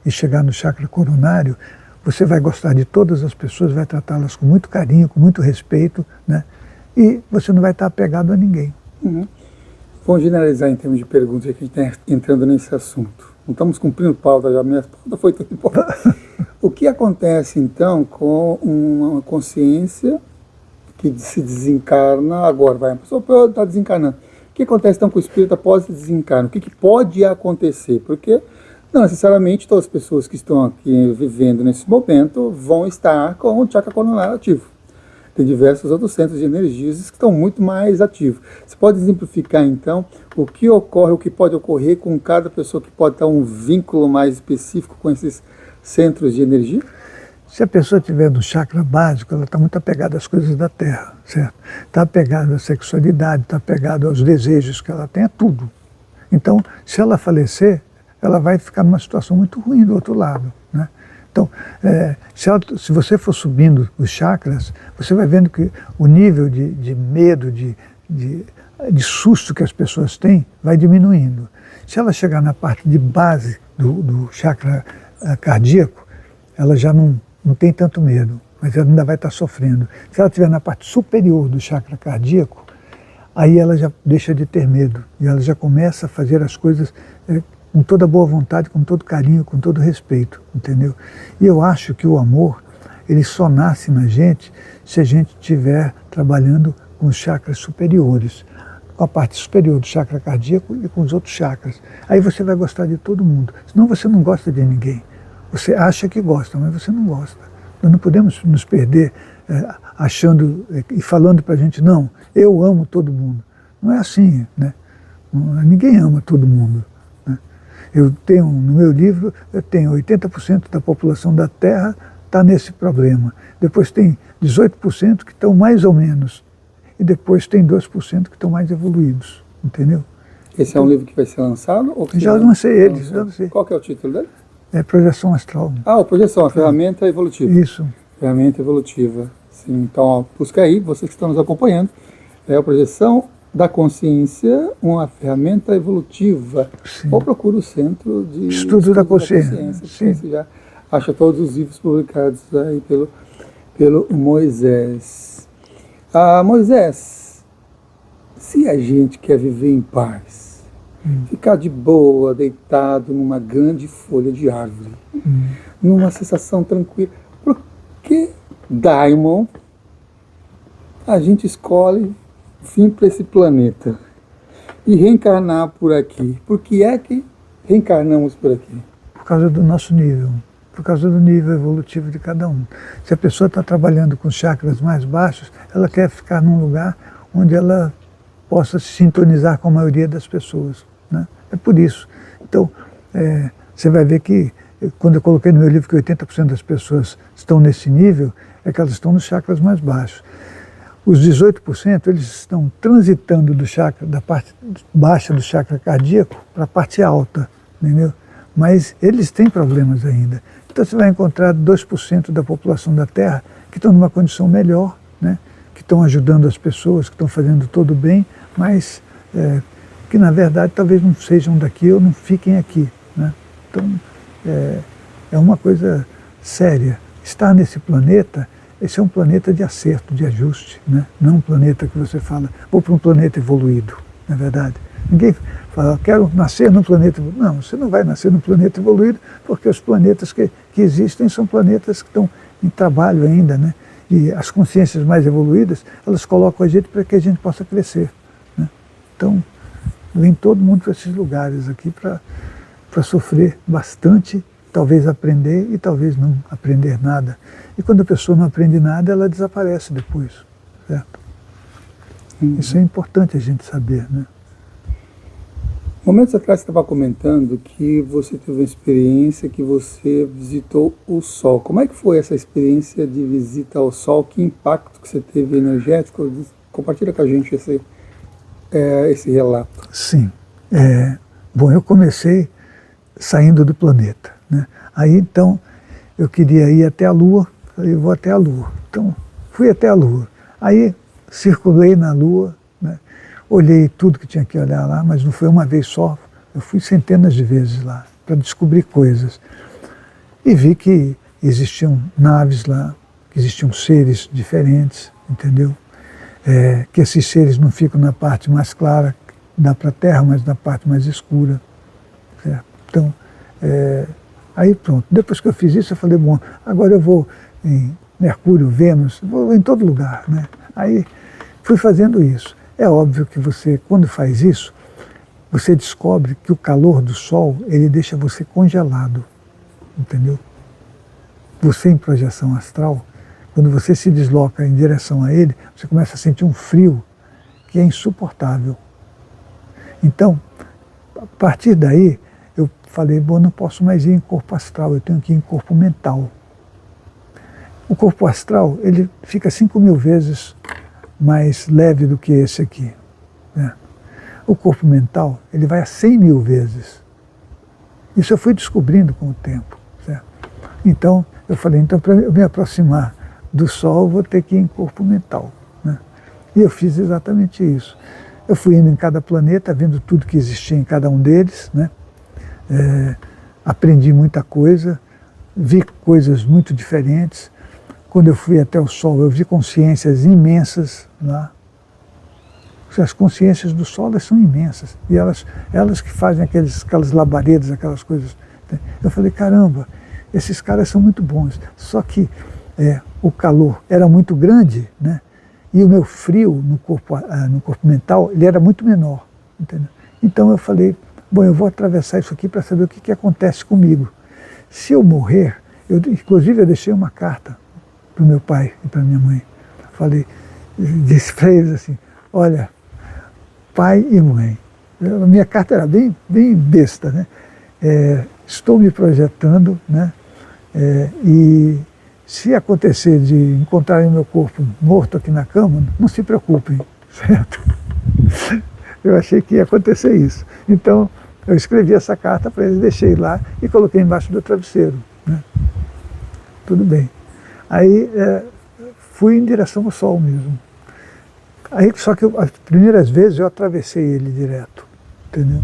e chegar no chakra coronário, você vai gostar de todas as pessoas, vai tratá-las com muito carinho, com muito respeito, né? E você não vai estar apegado a ninguém. Uhum. Vamos generalizar em termos de perguntas, que a gente está entrando nesse assunto. Não estamos cumprindo pauta já, minha pauta foi tudo importante. O que acontece então com uma consciência que se desencarna agora? A pessoa está desencarnando. O que acontece então com o espírito após o desencarno? O que pode acontecer? Porque não necessariamente todas as pessoas que estão aqui vivendo nesse momento vão estar com o chakra coronário ativo. Tem diversos outros centros de energias que estão muito mais ativos. Você pode exemplificar então o que ocorre, o que pode ocorrer com cada pessoa que pode ter um vínculo mais específico com esses centros de energia? Se a pessoa estiver no chakra básico, ela está muito apegada às coisas da Terra, certo? Está apegada à sexualidade, está apegada aos desejos que ela tem, a tudo. Então, se ela falecer, ela vai ficar numa situação muito ruim do outro lado, né? Então, se você for subindo os chakras, você vai vendo que o nível de medo, de susto que as pessoas têm, vai diminuindo. Se ela chegar na parte de base do chakra cardíaco, ela já não tem tanto medo, mas ela ainda vai estar sofrendo. Se ela estiver na parte superior do chakra cardíaco, aí ela já deixa de ter medo, e ela já começa a fazer as coisas com toda boa vontade, com todo carinho, com todo respeito, entendeu? E eu acho que o amor, ele só nasce na gente se a gente estiver trabalhando com os chakras superiores, com a parte superior do chakra cardíaco e com os outros chakras. Aí você vai gostar de todo mundo, senão você não gosta de ninguém. Você acha que gosta, mas você não gosta. Nós não podemos nos perder achando e falando para a gente, não, eu amo todo mundo. Não é assim, né? Ninguém ama todo mundo. Eu tenho, no meu livro, eu tenho 80% da população da Terra está nesse problema. Depois tem 18% que estão mais ou menos. E depois tem 2% que estão mais evoluídos, entendeu? Esse é um livro que vai ser lançado? Ou que já lancei ele, já lancei. Qual que é o título dele? É Projeção Astral. Projeção, a ferramenta evolutiva. Isso. Ferramenta evolutiva. Sim, então, busca aí, vocês que estão nos acompanhando. É a Projeção da Consciência, uma ferramenta evolutiva. Sim. Ou procura o Centro de Estudo da Consciência. Sim. Você já acha todos os livros publicados aí pelo Moisés. Moisés, se a gente quer viver em paz, ficar de boa, deitado numa grande folha de árvore, numa sensação tranquila, por que, Daimon, a gente escolhe vir para esse planeta e reencarnar por aqui? Por que é que reencarnamos por aqui? Por causa do nosso nível. por causa do nível evolutivo de cada um. Se a pessoa está trabalhando com chakras mais baixos, ela quer ficar num lugar onde ela possa se sintonizar com a maioria das pessoas, né? É por isso. Então, você vai ver que, quando eu coloquei no meu livro que 80% das pessoas estão nesse nível, é que elas estão nos chakras mais baixos. Os 18%, eles estão transitando do chakra, da parte baixa do chakra cardíaco para a parte alta, entendeu? Mas eles têm problemas ainda. Então você vai encontrar 2% da população da Terra que estão numa condição melhor, né? Que estão ajudando as pessoas, que estão fazendo todo o bem, mas que na verdade talvez não sejam daqui ou não fiquem aqui, né? Então é uma coisa séria. Estar nesse planeta, esse é um planeta de acerto, de ajuste, né? Não é um planeta que você fala, vou para um planeta evoluído, na verdade. Ninguém fala, quero nascer num planeta evoluído. Não, você não vai nascer num planeta evoluído, porque os planetas que existem são planetas que estão em trabalho ainda, né? E as consciências mais evoluídas, elas colocam a gente para que a gente possa crescer, né? Então, vem todo mundo para esses lugares aqui para sofrer bastante, talvez aprender e talvez não aprender nada. E quando a pessoa não aprende nada, ela desaparece depois, certo? Isso é importante a gente saber, né? Momentos atrás você estava comentando que você teve uma experiência que você visitou o Sol. Como é que foi essa experiência de visita ao Sol? Que impacto que você teve energético? Compartilha com a gente esse relato. Sim. Bom, eu comecei saindo do planeta, né? Aí então eu queria ir até a Lua, falei, eu vou até a Lua. Então fui até a Lua. Aí circulei na Lua, né? Olhei tudo que tinha que olhar lá, mas não foi uma vez só, eu fui centenas de vezes lá para descobrir coisas. E vi que existiam naves lá, que existiam seres diferentes, entendeu? Que esses seres não ficam na parte mais clara da Terra, mas na parte mais escura, certo? Então, aí pronto, depois que eu fiz isso, eu falei, bom, agora eu vou em Mercúrio, Vênus, vou em todo lugar, né? Aí fui fazendo isso. É óbvio que você, quando faz isso, você descobre que o calor do Sol, ele deixa você congelado, entendeu? Você em projeção astral, quando você se desloca em direção a ele, você começa a sentir um frio que é insuportável. Então, a partir daí, eu falei, bom, não posso mais ir em corpo astral, eu tenho que ir em corpo mental. O corpo astral, ele fica 5.000 vezes mais leve do que esse aqui, né? O corpo mental, ele vai a 100.000 vezes. Isso eu fui descobrindo com o tempo, certo? Então, eu falei, então para eu me aproximar do Sol, eu vou ter que ir em corpo mental, né? E eu fiz exatamente isso. Eu fui indo em cada planeta, vendo tudo que existia em cada um deles, né? Aprendi muita coisa, vi coisas muito diferentes. Quando eu fui até o Sol, eu vi consciências imensas lá. As consciências do Sol, elas são imensas. E elas que fazem aquelas labaredas, aquelas coisas. Eu falei, caramba, esses caras são muito bons. Só que o calor era muito grande, né? E o meu frio no corpo mental, ele era muito menor, entendeu? Então eu falei, bom, eu vou atravessar isso aqui para saber o que acontece comigo. Se eu morrer, inclusive eu deixei uma carta para o meu pai e para minha mãe. Falei, disse para eles assim, olha, pai e mãe, a minha carta era bem besta, né? Estou me projetando, né? E se acontecer de encontrarem meu corpo morto aqui na cama, não se preocupem, certo? Eu achei que ia acontecer isso. Então, eu escrevi essa carta para eles, deixei lá e coloquei embaixo do travesseiro, né? Tudo bem. Aí fui em direção ao Sol mesmo. Aí, só que as primeiras vezes eu atravessei ele direto, entendeu?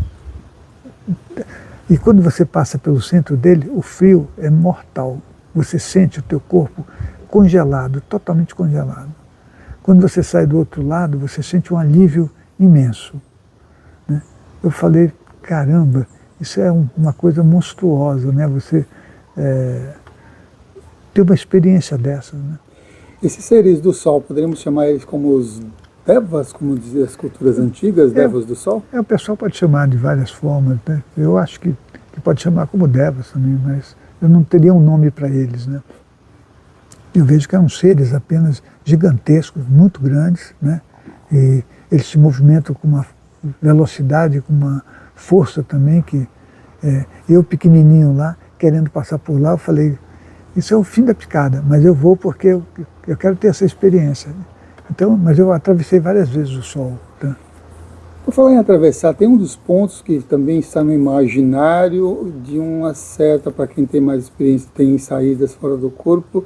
E quando você passa pelo centro dele, o frio é mortal. Você sente o teu corpo congelado, totalmente congelado. Quando você sai do outro lado, você sente um alívio imenso, né? Eu falei, caramba, isso é uma coisa monstruosa, né? Você ter uma experiência dessa, né? Esses seres do Sol, poderíamos chamar eles como os Devas, como diziam as culturas antigas, Devas do Sol? O pessoal pode chamar de várias formas, né? Eu acho que pode chamar como Devas também, mas eu não teria um nome para eles, né? Eu vejo que eram seres apenas gigantescos, muito grandes, né? E eles se movimentam com uma velocidade, com uma força também que eu pequenininho lá, querendo passar por lá, eu falei, isso é o fim da picada, mas eu vou porque eu quero ter essa experiência. Então, mas eu atravessei várias vezes o sol. Tá? Por falar em atravessar, tem um dos pontos que também está no imaginário de uma certa, para quem tem mais experiência, tem saídas fora do corpo,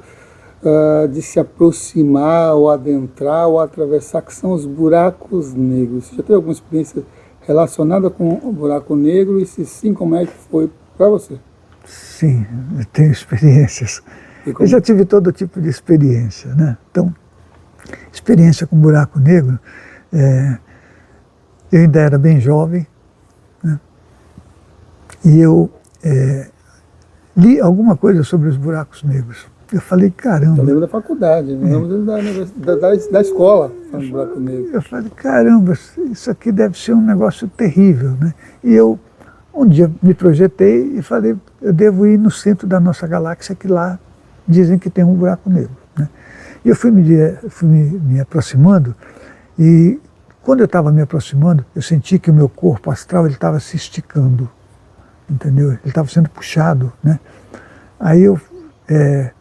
de se aproximar ou adentrar ou atravessar, que são os buracos negros. Você já teve alguma experiência relacionada com o buraco negro? E se sim, como é que foi para você? Sim, eu tenho experiências. Eu já tive todo tipo de experiência, né? Então, experiência com buraco negro, eu ainda era bem jovem, né? E eu li alguma coisa sobre os buracos negros. Eu falei, caramba... Eu lembro da faculdade, eu lembro da escola, falando buraco negro. Eu falei, caramba, isso aqui deve ser um negócio terrível, né? E eu, um dia, me projetei e falei, eu devo ir no centro da nossa galáxia, que lá dizem que tem um buraco negro, né? E eu fui me aproximando, e quando eu estava me aproximando, eu senti que o meu corpo astral estava se esticando, entendeu? Ele estava sendo puxado, né? Aí eu...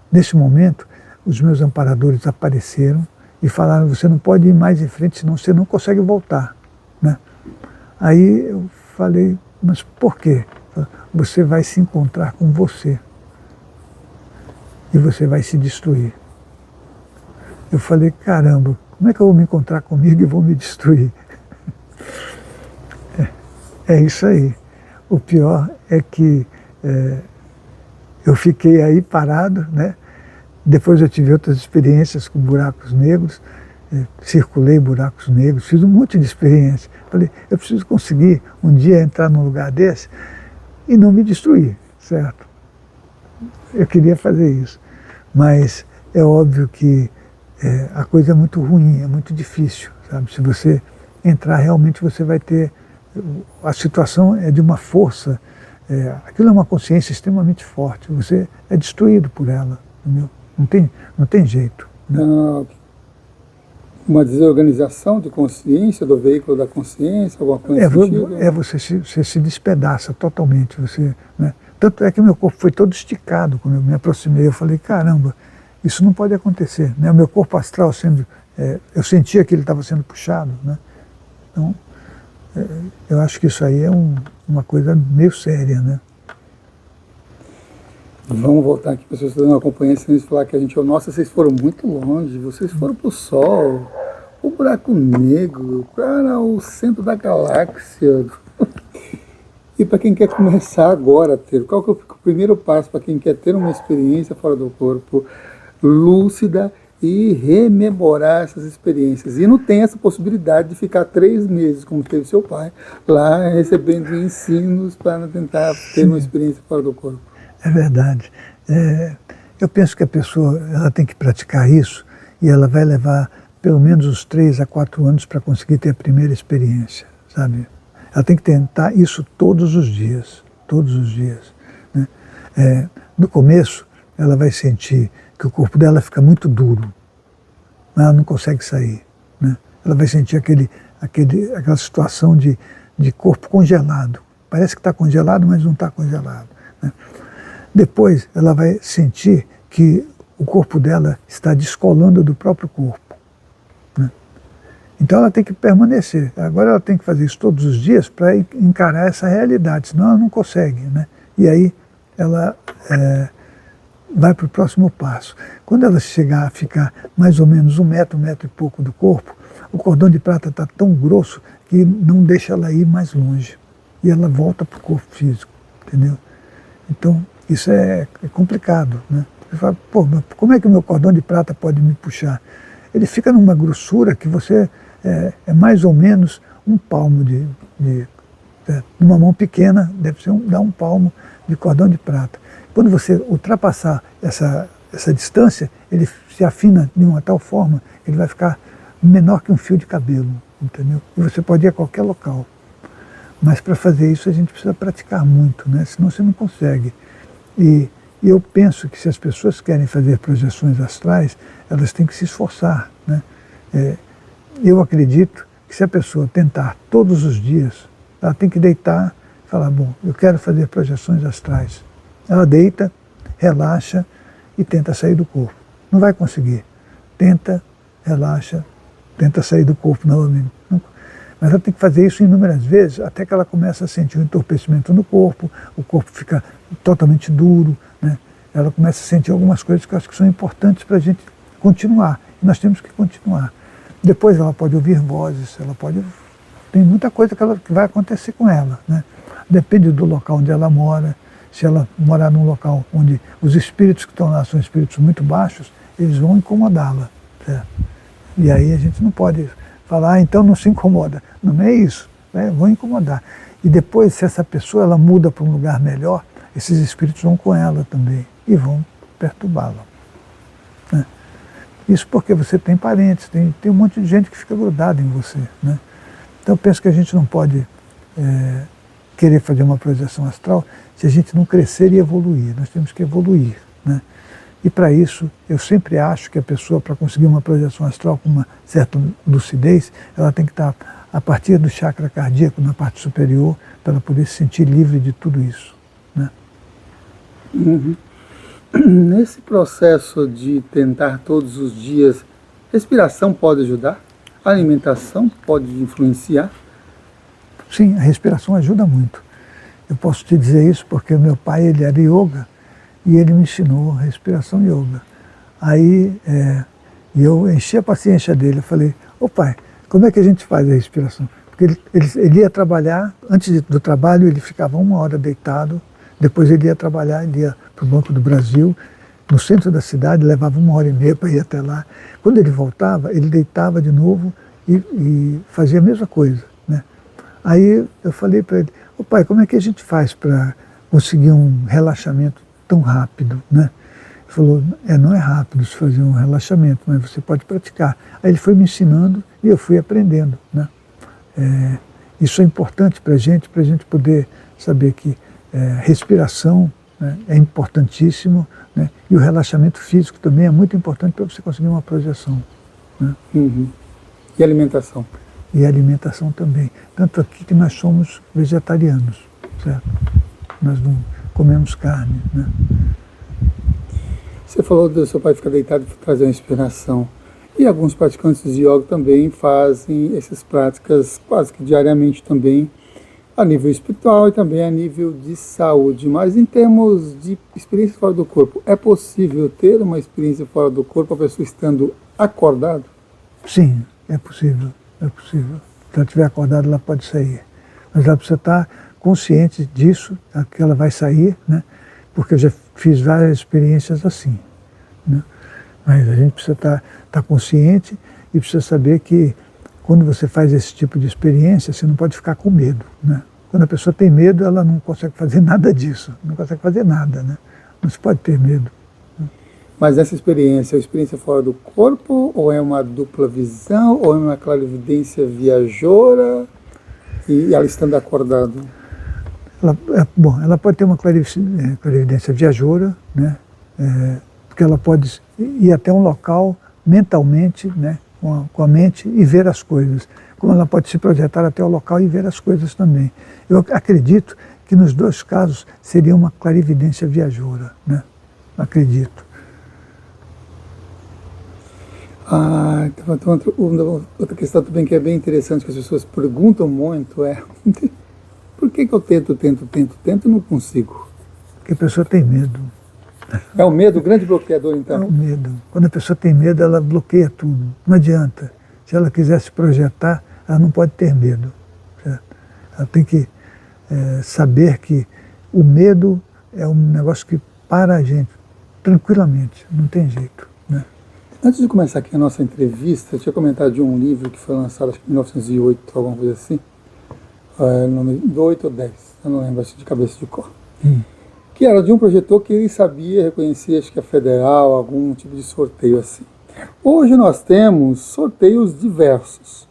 nesse momento, os meus amparadores apareceram e falaram, você não pode ir mais em frente, senão você não consegue voltar, né? Aí eu falei, mas por quê? Você vai se encontrar com você e você vai se destruir. Eu falei, caramba, como é que eu vou me encontrar comigo e vou me destruir? É isso aí. O pior é que eu fiquei aí parado, né? Depois eu tive outras experiências com buracos negros, circulei buracos negros, fiz um monte de experiência. Falei, eu preciso conseguir um dia entrar num lugar desse e não me destruir, certo? Eu queria fazer isso, mas é óbvio que a coisa é muito ruim, é muito difícil, sabe? Se você entrar, realmente você vai ter... A situação é de uma força, aquilo é uma consciência extremamente forte, você é destruído por ela, entendeu? Não tem jeito. Né? Uma desorganização de consciência, do veículo da consciência, alguma coisa você se despedaça totalmente. Né? Tanto é que meu corpo foi todo esticado quando eu me aproximei. Eu falei, caramba, isso não pode acontecer. Né? O meu corpo astral eu sentia que ele estava sendo puxado. Né? Então, eu acho que isso aí é uma coisa meio séria, né? Vamos voltar aqui para as pessoas que estão acompanhando e falar que a gente, nossa, vocês foram muito longe, vocês foram para o Sol, o buraco negro, para o centro da galáxia. E para quem quer começar agora a ter, qual que é o primeiro passo para quem quer ter uma experiência fora do corpo, lúcida, e rememorar essas experiências? E não tem essa possibilidade de ficar 3 meses, como teve seu pai, lá recebendo ensinos para tentar ter uma experiência fora do corpo. É verdade. Eu penso que a pessoa ela tem que praticar isso e ela vai levar pelo menos uns 3 a 4 anos para conseguir ter a primeira experiência, sabe? Ela tem que tentar isso todos os dias, né? No começo, ela vai sentir que o corpo dela fica muito duro, mas ela não consegue sair, né? Ela vai sentir aquela situação de corpo congelado. Parece que está congelado, mas não está congelado, né? Depois ela vai sentir que o corpo dela está descolando do próprio corpo, né? Então ela tem que permanecer. Agora ela tem que fazer isso todos os dias para encarar essa realidade, senão ela não consegue, né? E aí ela vai para o próximo passo. Quando ela chegar a ficar mais ou menos 1 metro, 1 metro e pouco do corpo, o cordão de prata está tão grosso que não deixa ela ir mais longe. E ela volta para o corpo físico, entendeu? Então, isso é complicado, né? Você fala, pô, como é que o meu cordão de prata pode me puxar? Ele fica numa grossura que você é mais ou menos 1 palmo numa mão pequena, deve dar 1 palmo de cordão de prata. Quando você ultrapassar essa distância, ele se afina de uma tal forma, ele vai ficar menor que um fio de cabelo, entendeu? E você pode ir a qualquer local. Mas para fazer isso a gente precisa praticar muito, né? Senão você não consegue. E E eu penso que se as pessoas querem fazer projeções astrais, elas têm que se esforçar, né? Eu acredito que se a pessoa tentar todos os dias, ela tem que deitar e falar, bom, eu quero fazer projeções astrais. Ela deita, relaxa e tenta sair do corpo. Não vai conseguir. Tenta, relaxa, tenta sair do corpo novamente. Mas ela tem que fazer isso inúmeras vezes, até que ela começa a sentir um entorpecimento no corpo, o corpo fica totalmente duro, né? Ela começa a sentir algumas coisas que eu acho que são importantes para a gente continuar. E nós temos que continuar. Depois ela pode ouvir vozes, ela pode... Tem muita coisa que vai acontecer com ela, né? Depende do local onde ela mora. Se ela morar num local onde os espíritos que estão lá são espíritos muito baixos, eles vão incomodá-la, certo? E aí a gente não pode falar, então não se incomoda. Não é isso, né? Vão incomodar. E depois, se essa pessoa ela muda para um lugar melhor, esses espíritos vão com ela também e vão perturbá-la, né? Isso porque você tem parentes, tem um monte de gente que fica grudada em você, né? Então eu penso que a gente não pode querer fazer uma projeção astral se a gente não crescer e evoluir. Nós temos que evoluir, né? E para isso, eu sempre acho que a pessoa, para conseguir uma projeção astral com uma certa lucidez, ela tem que estar a partir do chakra cardíaco, na parte superior, para ela poder se sentir livre de tudo isso, né? Uhum. Nesse processo de tentar todos os dias, respiração pode ajudar? A alimentação pode influenciar? Sim, a respiração ajuda muito. Eu posso te dizer isso porque o meu pai, ele era yoga e ele me ensinou respiração yoga. Aí eu enchi a paciência dele, eu falei, ô pai, como é que a gente faz a respiração? Porque ele ia trabalhar, antes do trabalho ele ficava 1 hora deitado, depois ele ia trabalhar, ele ia para o Banco do Brasil, no centro da cidade, levava 1h30 para ir até lá. Quando ele voltava, ele deitava de novo e fazia a mesma coisa, né? Aí eu falei para ele, ô pai, como é que a gente faz para conseguir um relaxamento tão rápido, né? Ele falou, não é rápido se fazer um relaxamento, mas você pode praticar. Aí ele foi me ensinando e eu fui aprendendo, né? Isso é importante para a gente poder saber que respiração, né, é importantíssimo, né? E o relaxamento físico também é muito importante para você conseguir uma projeção, né? Uhum. E alimentação? E a alimentação também. Tanto aqui que nós somos vegetarianos, certo? Nós não comemos carne, né? Você falou do seu pai ficar deitado e trazer uma inspiração. E alguns praticantes de yoga também fazem essas práticas quase que diariamente também, a nível espiritual e também a nível de saúde. Mas em termos de experiência fora do corpo, é possível ter uma experiência fora do corpo a pessoa estando acordado? Sim, é possível, é possível. Se ela estiver acordada, ela pode sair. Mas ela precisa estar consciente disso, que ela vai sair, né? Porque eu já fiz várias experiências assim, né? Mas a gente precisa estar consciente e precisa saber que quando você faz esse tipo de experiência, você não pode ficar com medo, né? Quando a pessoa tem medo, ela não consegue fazer nada disso, não consegue fazer nada, né? Não se pode ter medo. Mas essa experiência é uma experiência fora do corpo, ou é uma dupla visão, ou é uma clarividência viajora, e ela estando acordada? Ela pode ter uma clarividência viajora, né? Porque ela pode ir até um local mentalmente, né? Com a mente e ver as coisas. Como ela pode se projetar até o local e ver as coisas também. Eu acredito que nos 2 casos seria uma clarividência viajora, né? Acredito. Outra questão também que é bem interessante, que as pessoas perguntam muito é por que eu tento e não consigo? Porque a pessoa tem medo. É o medo, o grande bloqueador, então? É o medo. Quando a pessoa tem medo, ela bloqueia tudo. Não adianta. Se ela quiser se projetar, ela não pode ter medo, certo? Ela tem que saber que o medo é um negócio que para a gente tranquilamente, não tem jeito, né? Antes de começar aqui a nossa entrevista, eu tinha comentado de um livro que foi lançado acho que em 1908, alguma coisa assim, do 8 ou 10, eu não lembro, de cabeça de cor. Que era de um projetor que ele sabia reconhecer, acho que a federal, algum tipo de sorteio assim. Hoje nós temos sorteios diversos.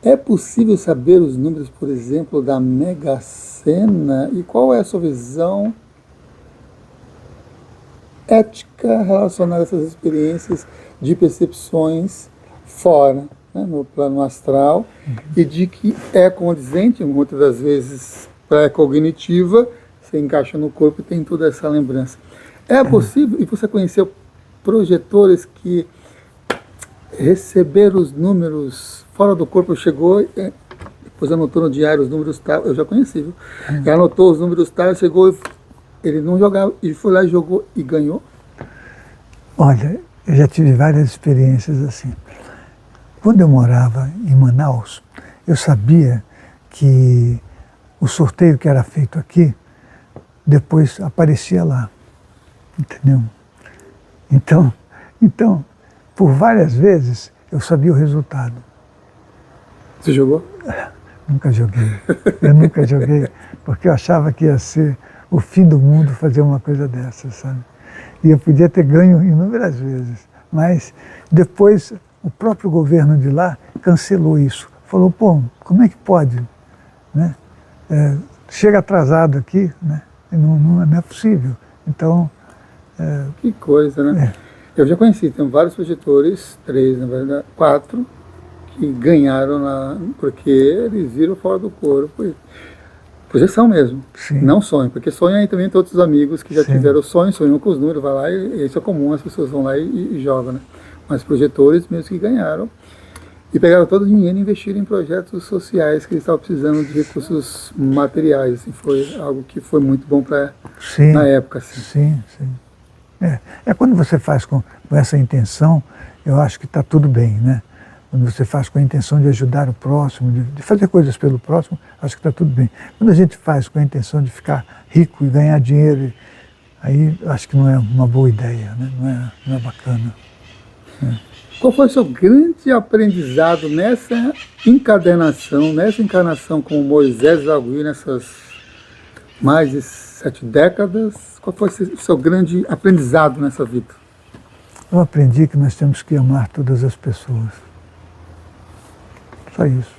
É possível saber os números, por exemplo, da Mega Sena? E qual é a sua visão ética relacionada a essas experiências de percepções fora, né, no plano astral, e de que é condizente, muitas das vezes pré-cognitiva, você encaixa no corpo e tem toda essa lembrança. É possível, e você conheceu projetores que receberam os números fora do corpo, chegou, depois anotou no diário os números tal, eu já conheci, viu? E anotou os números tal, chegou, ele não jogava, ele foi lá e jogou e ganhou? Olha, eu já tive várias experiências assim. Quando eu morava em Manaus, eu sabia que o sorteio que era feito aqui, depois aparecia lá, entendeu? Então, por várias vezes, eu sabia o resultado. Você jogou? Nunca joguei. Eu nunca joguei, porque eu achava que ia ser o fim do mundo fazer uma coisa dessa, sabe? E eu podia ter ganho inúmeras vezes. Mas depois o próprio governo de lá cancelou isso. Falou, pô, como é que pode? Né? Chega atrasado aqui, né? Não é possível. Então... que coisa, né? Eu já conheci, tem vários projetores, 3, na verdade, 4, que ganharam porque eles viram fora do corpo. Projeção mesmo, Sim. Não sonho, porque sonho aí também tem outros amigos que já Sim. tiveram sonham com os números, vai lá e isso é comum, as pessoas vão lá e jogam, né? Mas projetores mesmo que ganharam e pegaram todo o dinheiro e investiram em projetos sociais que eles estavam precisando de recursos materiais, assim, foi algo que foi muito bom na época. Assim. Sim. É quando você faz com essa intenção, eu acho que está tudo bem, né? Quando você faz com a intenção de ajudar o próximo, de fazer coisas pelo próximo, acho que está tudo bem. Quando a gente faz com a intenção de ficar rico e ganhar dinheiro, aí acho que não é uma boa ideia, né? Não é bacana. Qual foi o seu grande aprendizado nessa encarnação com Moisés Zagui, nessas mais de 7 décadas? Qual foi o seu grande aprendizado nessa vida? Eu aprendi que nós temos que amar todas as pessoas. Só isso.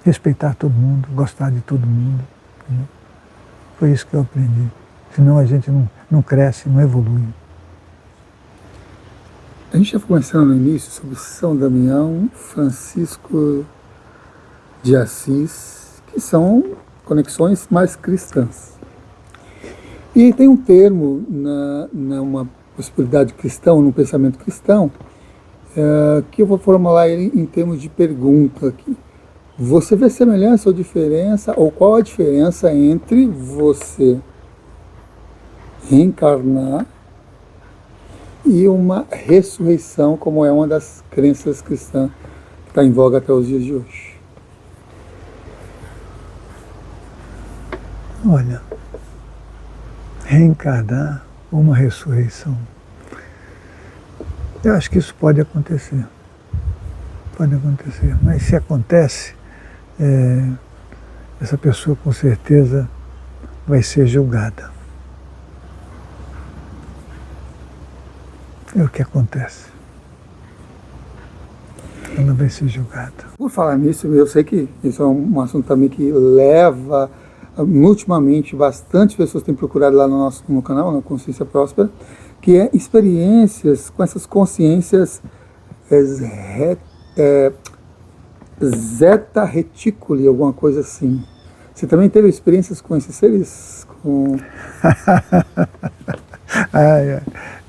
Respeitar todo mundo, gostar de todo mundo. Entendeu? Foi isso que eu aprendi. Senão a gente não cresce, não evolui. A gente já foi conversando no início sobre São Damião, Francisco de Assis, que são conexões mais cristãs. E tem um termo numa possibilidade cristã, num pensamento cristão, que eu vou formular ele em termos de pergunta aqui. Você vê semelhança ou diferença, ou qual a diferença entre você reencarnar e uma ressurreição, como é uma das crenças cristãs que está em voga até os dias de hoje? Olha, reencarnar ou uma ressurreição. Eu acho que isso pode acontecer. Pode acontecer. Mas se acontece, essa pessoa com certeza vai ser julgada. É o que acontece. Ela vai ser julgada. Por falar nisso, eu sei que isso é um assunto também que leva, ultimamente, bastante pessoas têm procurado lá no canal, na Consciência Próspera, que é experiências com essas consciências Zeta Reticuli, alguma coisa assim. Você também teve experiências com esses seres?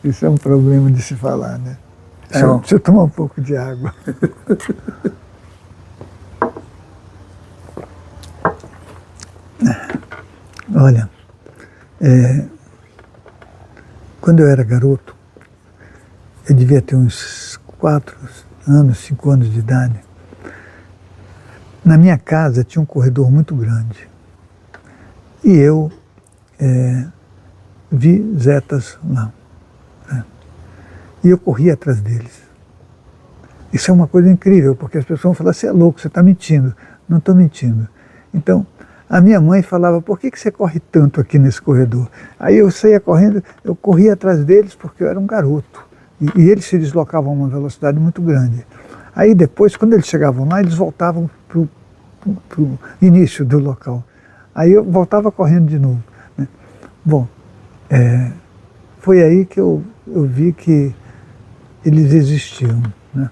Isso é um problema de se falar, né? Deixa eu tomar um pouco de água. Olha, quando eu era garoto, eu devia ter uns 5 anos de idade. Na minha casa tinha um corredor muito grande. E eu vi zetas lá. E eu corri atrás deles. Isso é uma coisa incrível, porque as pessoas vão falar, você é louco, você está mentindo. Não estou mentindo. Então, a minha mãe falava, por que você corre tanto aqui nesse corredor? Aí eu saía correndo, eu corria atrás deles porque eu era um garoto. E eles se deslocavam a uma velocidade muito grande. Aí depois, quando eles chegavam lá, eles voltavam para o início do local. Aí eu voltava correndo de novo. Né? Bom, foi aí que eu vi que eles existiam, né?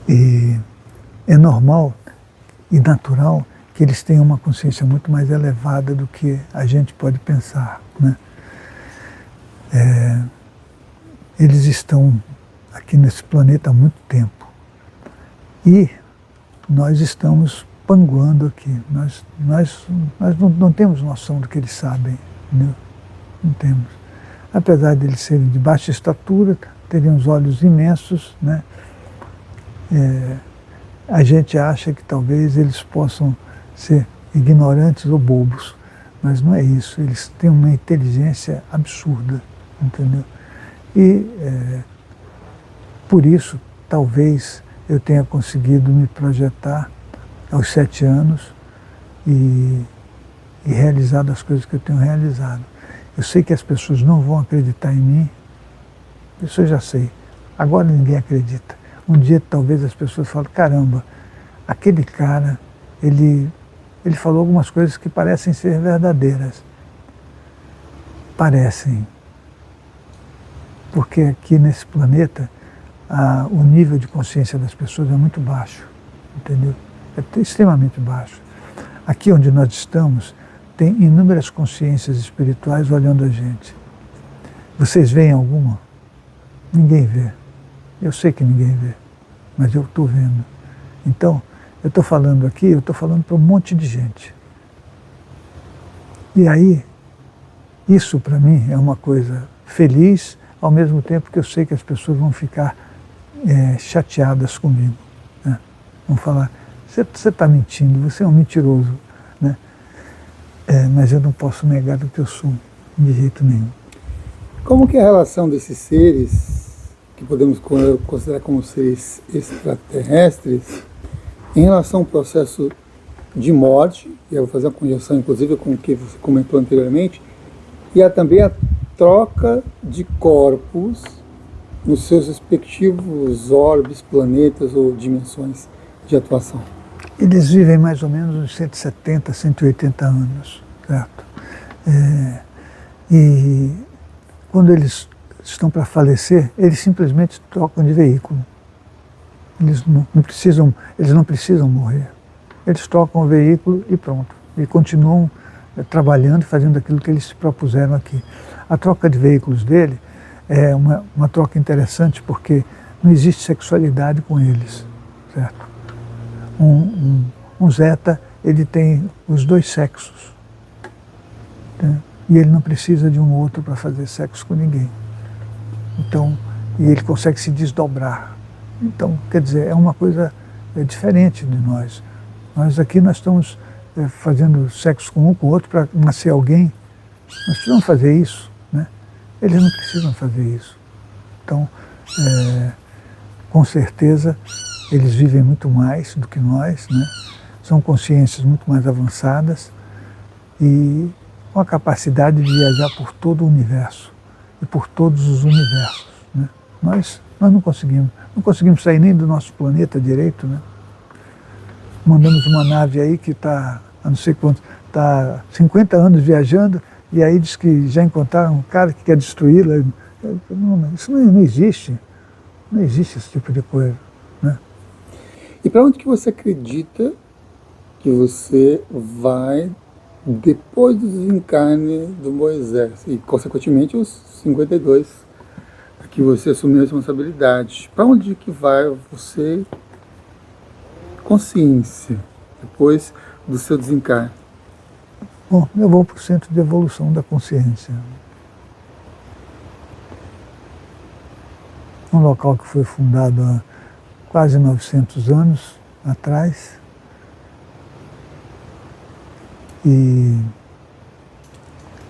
E é normal e natural que eles tenham uma consciência muito mais elevada do que a gente pode pensar, né? Eles estão aqui nesse planeta há muito tempo e nós estamos panguando aqui. Nós não temos noção do que eles sabem, né? Não temos. Apesar de eles serem de baixa estatura, terem os olhos imensos, né? A gente acha que talvez eles possam ser ignorantes ou bobos, mas não é isso. Eles têm uma inteligência absurda, entendeu? E por isso, talvez eu tenha conseguido me projetar aos 7 anos e realizado as coisas que eu tenho realizado. Eu sei que as pessoas não vão acreditar em mim, isso eu já sei. Agora ninguém acredita. Um dia talvez as pessoas falem, caramba, aquele cara, ele falou algumas coisas que parecem ser verdadeiras. Parecem. Porque aqui nesse planeta, o nível de consciência das pessoas é muito baixo, entendeu? É extremamente baixo. Aqui onde nós estamos, tem inúmeras consciências espirituais olhando a gente. Vocês veem alguma? Ninguém vê. Eu sei que ninguém vê, mas eu estou vendo. Então, eu estou falando aqui, eu estou falando para um monte de gente. E aí, isso para mim é uma coisa feliz, ao mesmo tempo que eu sei que as pessoas vão ficar chateadas comigo, né? Vão falar, você está mentindo, você é um mentiroso, né? Mas eu não posso negar o que eu sou, de jeito nenhum. Como que é a relação desses seres, que podemos considerar como seres extraterrestres, em relação ao processo de morte, e eu vou fazer uma conjunção inclusive com o que você comentou anteriormente, e também a troca de corpos nos seus respectivos orbes, planetas ou dimensões de atuação? Eles vivem mais ou menos uns 170, 180 anos, certo? E quando eles estão para falecer, eles simplesmente trocam de veículo. Eles não precisam morrer. Eles trocam o veículo e pronto. E continuam trabalhando, fazendo aquilo que eles se propuseram aqui. A troca de veículos dele é uma troca interessante porque não existe sexualidade com eles, certo? Um Zeta, ele tem os 2 sexos, né? E ele não precisa de um outro para fazer sexo com ninguém. Então, e ele consegue se desdobrar. Então, quer dizer, é uma coisa diferente de nós. Nós aqui nós estamos fazendo sexo com o outro para nascer alguém. Nós precisamos fazer isso, né? Eles não precisam fazer isso. Então, com certeza, eles vivem muito mais do que nós, né? São consciências muito mais avançadas e com a capacidade de viajar por todo o universo e por todos os universos, né? Nós não conseguimos sair nem do nosso planeta direito, né? Mandamos uma nave aí que está, a não sei quanto, está 50 anos viajando e aí diz que já encontraram um cara que quer destruí-la. Isso não existe. Não existe esse tipo de coisa, né? E para onde que você acredita que você vai depois do desencarne do Moisés e, consequentemente, os 52 que você assumiu a responsabilidade? Para onde que vai você, consciência, depois do seu desencarne? Bom, eu vou para o Centro de Evolução da Consciência. Um local que foi fundado há quase 900 anos atrás. E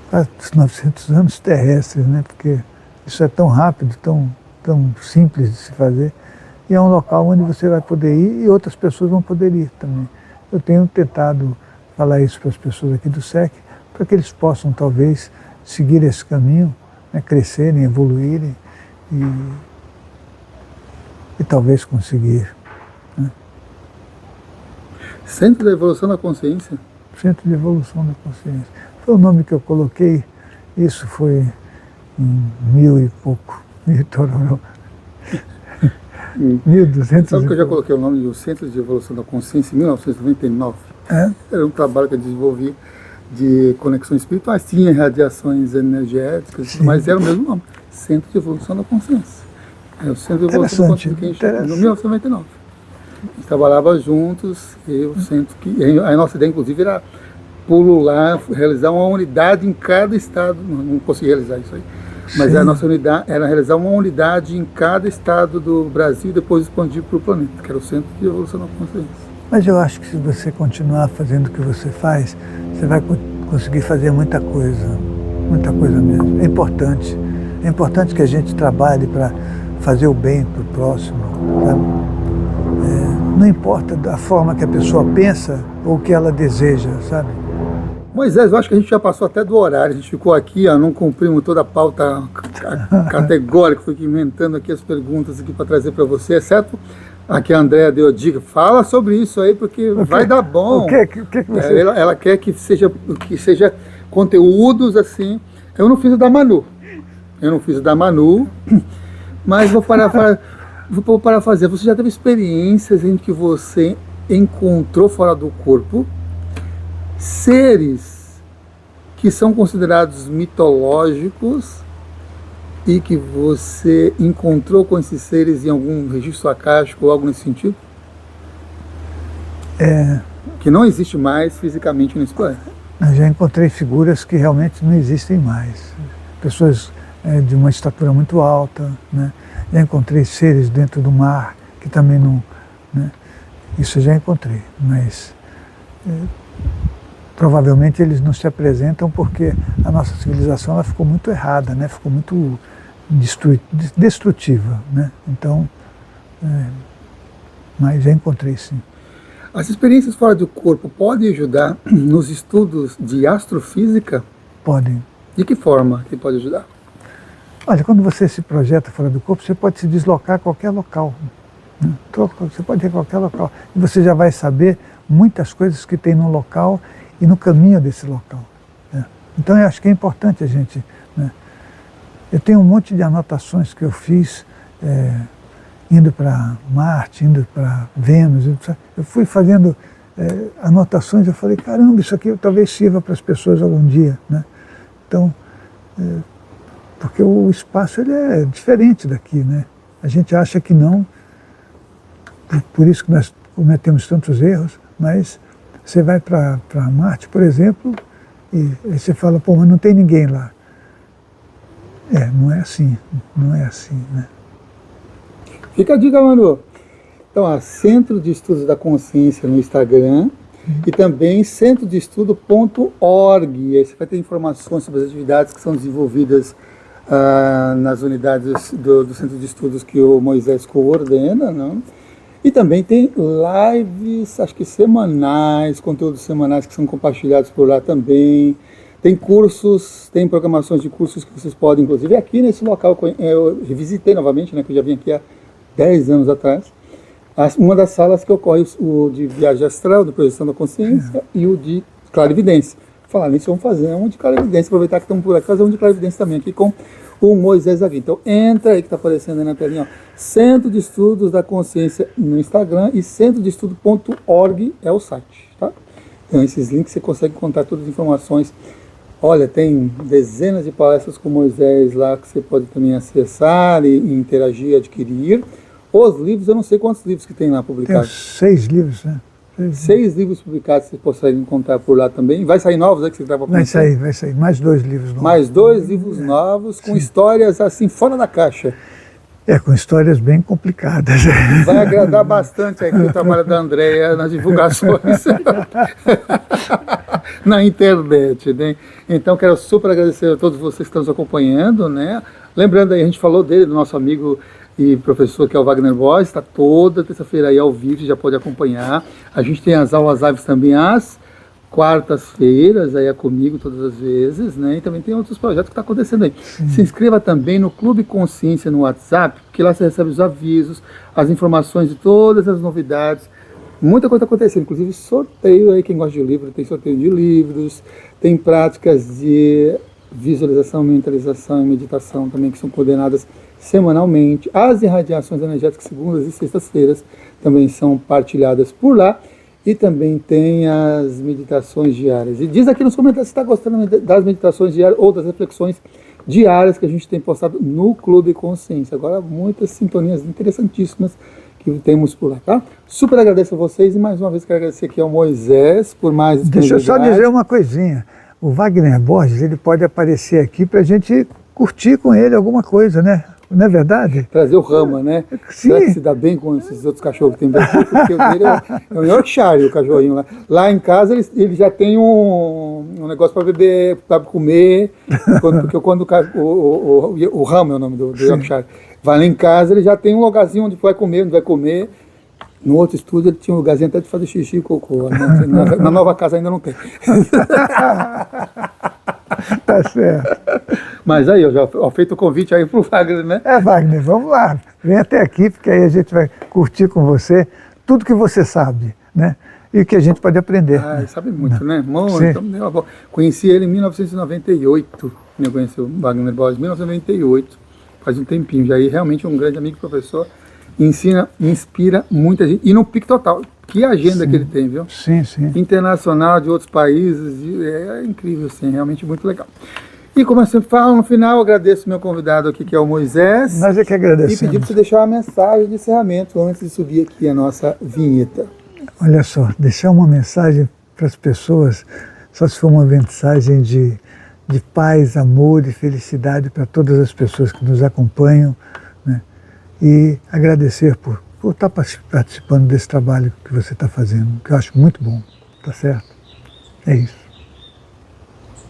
quase 900 anos terrestres, né? Porque isso é tão rápido, tão simples de se fazer. E é um local onde você vai poder ir e outras pessoas vão poder ir também. Eu tenho tentado falar isso para as pessoas aqui do SEC, para que eles possam talvez seguir esse caminho, né? Crescerem, evoluírem e talvez conseguir, né? Centro da Evolução da Consciência? Centro de Evolução da Consciência. Foi o nome que eu coloquei, isso foi em 1000 e pouco, 1000 tororó. 1200. Sabe que eu já coloquei o nome do Centro de Evolução da Consciência em 1999? Era um trabalho que eu desenvolvi de conexões espirituais, tinha radiações energéticas, sim, mas era o mesmo nome, Centro de Evolução da Consciência. É o Centro de Evolução da Consciência, em 1999. A gente trabalhava juntos, eu sinto que a nossa ideia, inclusive, era pulular, realizar uma unidade em cada estado, não consegui realizar isso aí, mas a nossa unidade era realizar uma unidade em cada estado do Brasil e depois expandir para o planeta, que era o Centro de Evolução da Consciência. Mas eu acho que se você continuar fazendo o que você faz, você vai conseguir fazer muita coisa mesmo. É importante que a gente trabalhe para fazer o bem para o próximo, sabe? Não importa a forma que a pessoa pensa ou o que ela deseja, sabe? Moisés, eu acho que a gente já passou até do horário, a gente ficou aqui, não cumprimos toda a pauta categórica, fui inventando aqui as perguntas aqui para trazer para você, exceto aqui a Andréa deu a dica, fala sobre isso aí, porque vai dar bom. O que você... ela quer que seja conteúdos assim. Eu não fiz o da Manu, mas vou parafazer. Você já teve experiências em que você encontrou fora do corpo seres que são considerados mitológicos e que você encontrou com esses seres em algum registro acástico ou algo nesse sentido? Que não existe mais fisicamente nesse planeta. Eu já encontrei figuras que realmente não existem mais. Pessoas de uma estatura muito alta, né? Já encontrei seres dentro do mar que também não... Né? Isso eu já encontrei, mas provavelmente eles não se apresentam porque a nossa civilização ela ficou muito errada, né? Ficou muito destrutiva, né? Então, mas já encontrei sim. As experiências fora do corpo podem ajudar nos estudos de astrofísica? Podem. De que forma que pode ajudar? Olha, quando você se projeta fora do corpo, você pode se deslocar a qualquer local. Né? Você pode ir a qualquer local. E você já vai saber muitas coisas que tem no local e no caminho desse local. Né? Então, eu acho que é importante a gente... Né? Eu tenho um monte de anotações que eu fiz indo para Marte, indo para Vênus. Eu fui fazendo anotações, eu falei, caramba, isso aqui talvez sirva para as pessoas algum dia. Né? Então, porque o espaço ele é diferente daqui, né? A gente acha que não, por isso que nós cometemos tantos erros, mas você vai para Marte, por exemplo, e aí você fala, pô, mas não tem ninguém lá. Não é assim, né? Fica a dica, Manu. Então, Centro de Estudos da Consciência no Instagram e também centrodeestudo.org. Aí você vai ter informações sobre as atividades que são desenvolvidas nas unidades do Centro de Estudos que o Moisés coordena, não? E também tem lives, acho que semanais, conteúdos semanais que são compartilhados por lá também. Tem cursos, tem programações de cursos que vocês podem, inclusive, aqui nesse local, eu revisitei novamente, né, que eu já vim aqui há 10 anos atrás, uma das salas que ocorre o de viagem astral, de projeção da consciência, e o de clarividência. Falar nisso, vamos fazer um de clarividência, aproveitar que estamos por aqui, fazer um de clarividência também aqui com o Moisés aqui. Então, entra aí que está aparecendo aí na telinha, ó. Centro de Estudos da Consciência no Instagram e centrodeestudo.org é o site, tá? Então, esses links você consegue encontrar todas as informações. Olha, tem dezenas de palestras com Moisés lá que você pode também acessar e interagir, adquirir. Os livros, eu não sei quantos livros que tem lá publicados. Tem 6 livros, né? 6 livros publicados que você consegue encontrar por lá também. Vai sair novos, que você estava pensando? Vai sair. Mais 2 livros novos. Mais 2 livros novos, com histórias assim, fora da caixa. Com histórias bem complicadas. Vai agradar bastante aqui o trabalho da Andréa nas divulgações na internet, né? Então, quero super agradecer a todos vocês que estão nos acompanhando, né? Lembrando aí, a gente falou dele, do nosso amigo e professor que é o Wagner Borges, está toda terça-feira aí ao vivo, você já pode acompanhar. A gente tem as aulas lives também às quartas-feiras, aí é comigo todas as vezes, né? E também tem outros projetos que estão acontecendo aí. Se inscreva também no Clube Consciência no WhatsApp, porque lá você recebe os avisos, as informações de todas as novidades Muita coisa acontecendo, inclusive sorteio aí, quem gosta de livro, tem sorteio de livros, tem práticas de visualização, mentalização e meditação também, que são coordenadas semanalmente. As irradiações energéticas segundas e sextas-feiras também são partilhadas por lá. E também tem as meditações diárias. E diz aqui nos comentários se está gostando das meditações diárias ou das reflexões diárias que a gente tem postado no Clube Consciência. Agora, muitas sintonias interessantíssimas que temos por lá, tá? Super agradeço a vocês e mais uma vez quero agradecer aqui ao Moisés por mais disponibilidade. Deixa eu só dizer uma coisinha. O Wagner Borges, ele pode aparecer aqui para a gente curtir com ele alguma coisa, né? Não é verdade? Trazer o Rama, né? Sim. Será que se dá bem com esses outros cachorros que tem aqui? Porque o dele é o Yorkshire, o cachorrinho lá. Lá em casa ele já tem um negócio para beber, para comer. Porque quando o Rama é o nome do Yorkshire. Vai lá em casa, ele já tem um lugarzinho onde vai comer, onde vai comer. No outro estúdio ele tinha um lugarzinho até de fazer xixi e cocô. Na nova casa ainda não tem. Tá certo. Mas aí, eu já feito o convite aí pro Wagner, né? Wagner, vamos lá. Vem até aqui, porque aí a gente vai curtir com você tudo que você sabe, né? E que a gente pode aprender. Ah, ele sabe muito, né? Então, conheci ele em 1998. Eu conheci o Wagner Borges em 1998. Faz um tempinho. Já aí, realmente um grande amigo, professor. Ensina, inspira muita gente. E no Pique Total. Que agenda que ele tem, viu? Sim, sim. Internacional, de outros países. É incrível, assim. Realmente muito legal. E como eu sempre falo, no final, eu agradeço meu convidado aqui, que é o Moisés. Nós é que agradecemos. E pedir para você deixar uma mensagem de encerramento antes de subir aqui a nossa vinheta. Olha só, deixar uma mensagem para as pessoas, só se for uma mensagem de paz, amor e felicidade para todas as pessoas que nos acompanham, né? E agradecer por estar participando desse trabalho que você está fazendo, que eu acho muito bom, tá certo? É isso.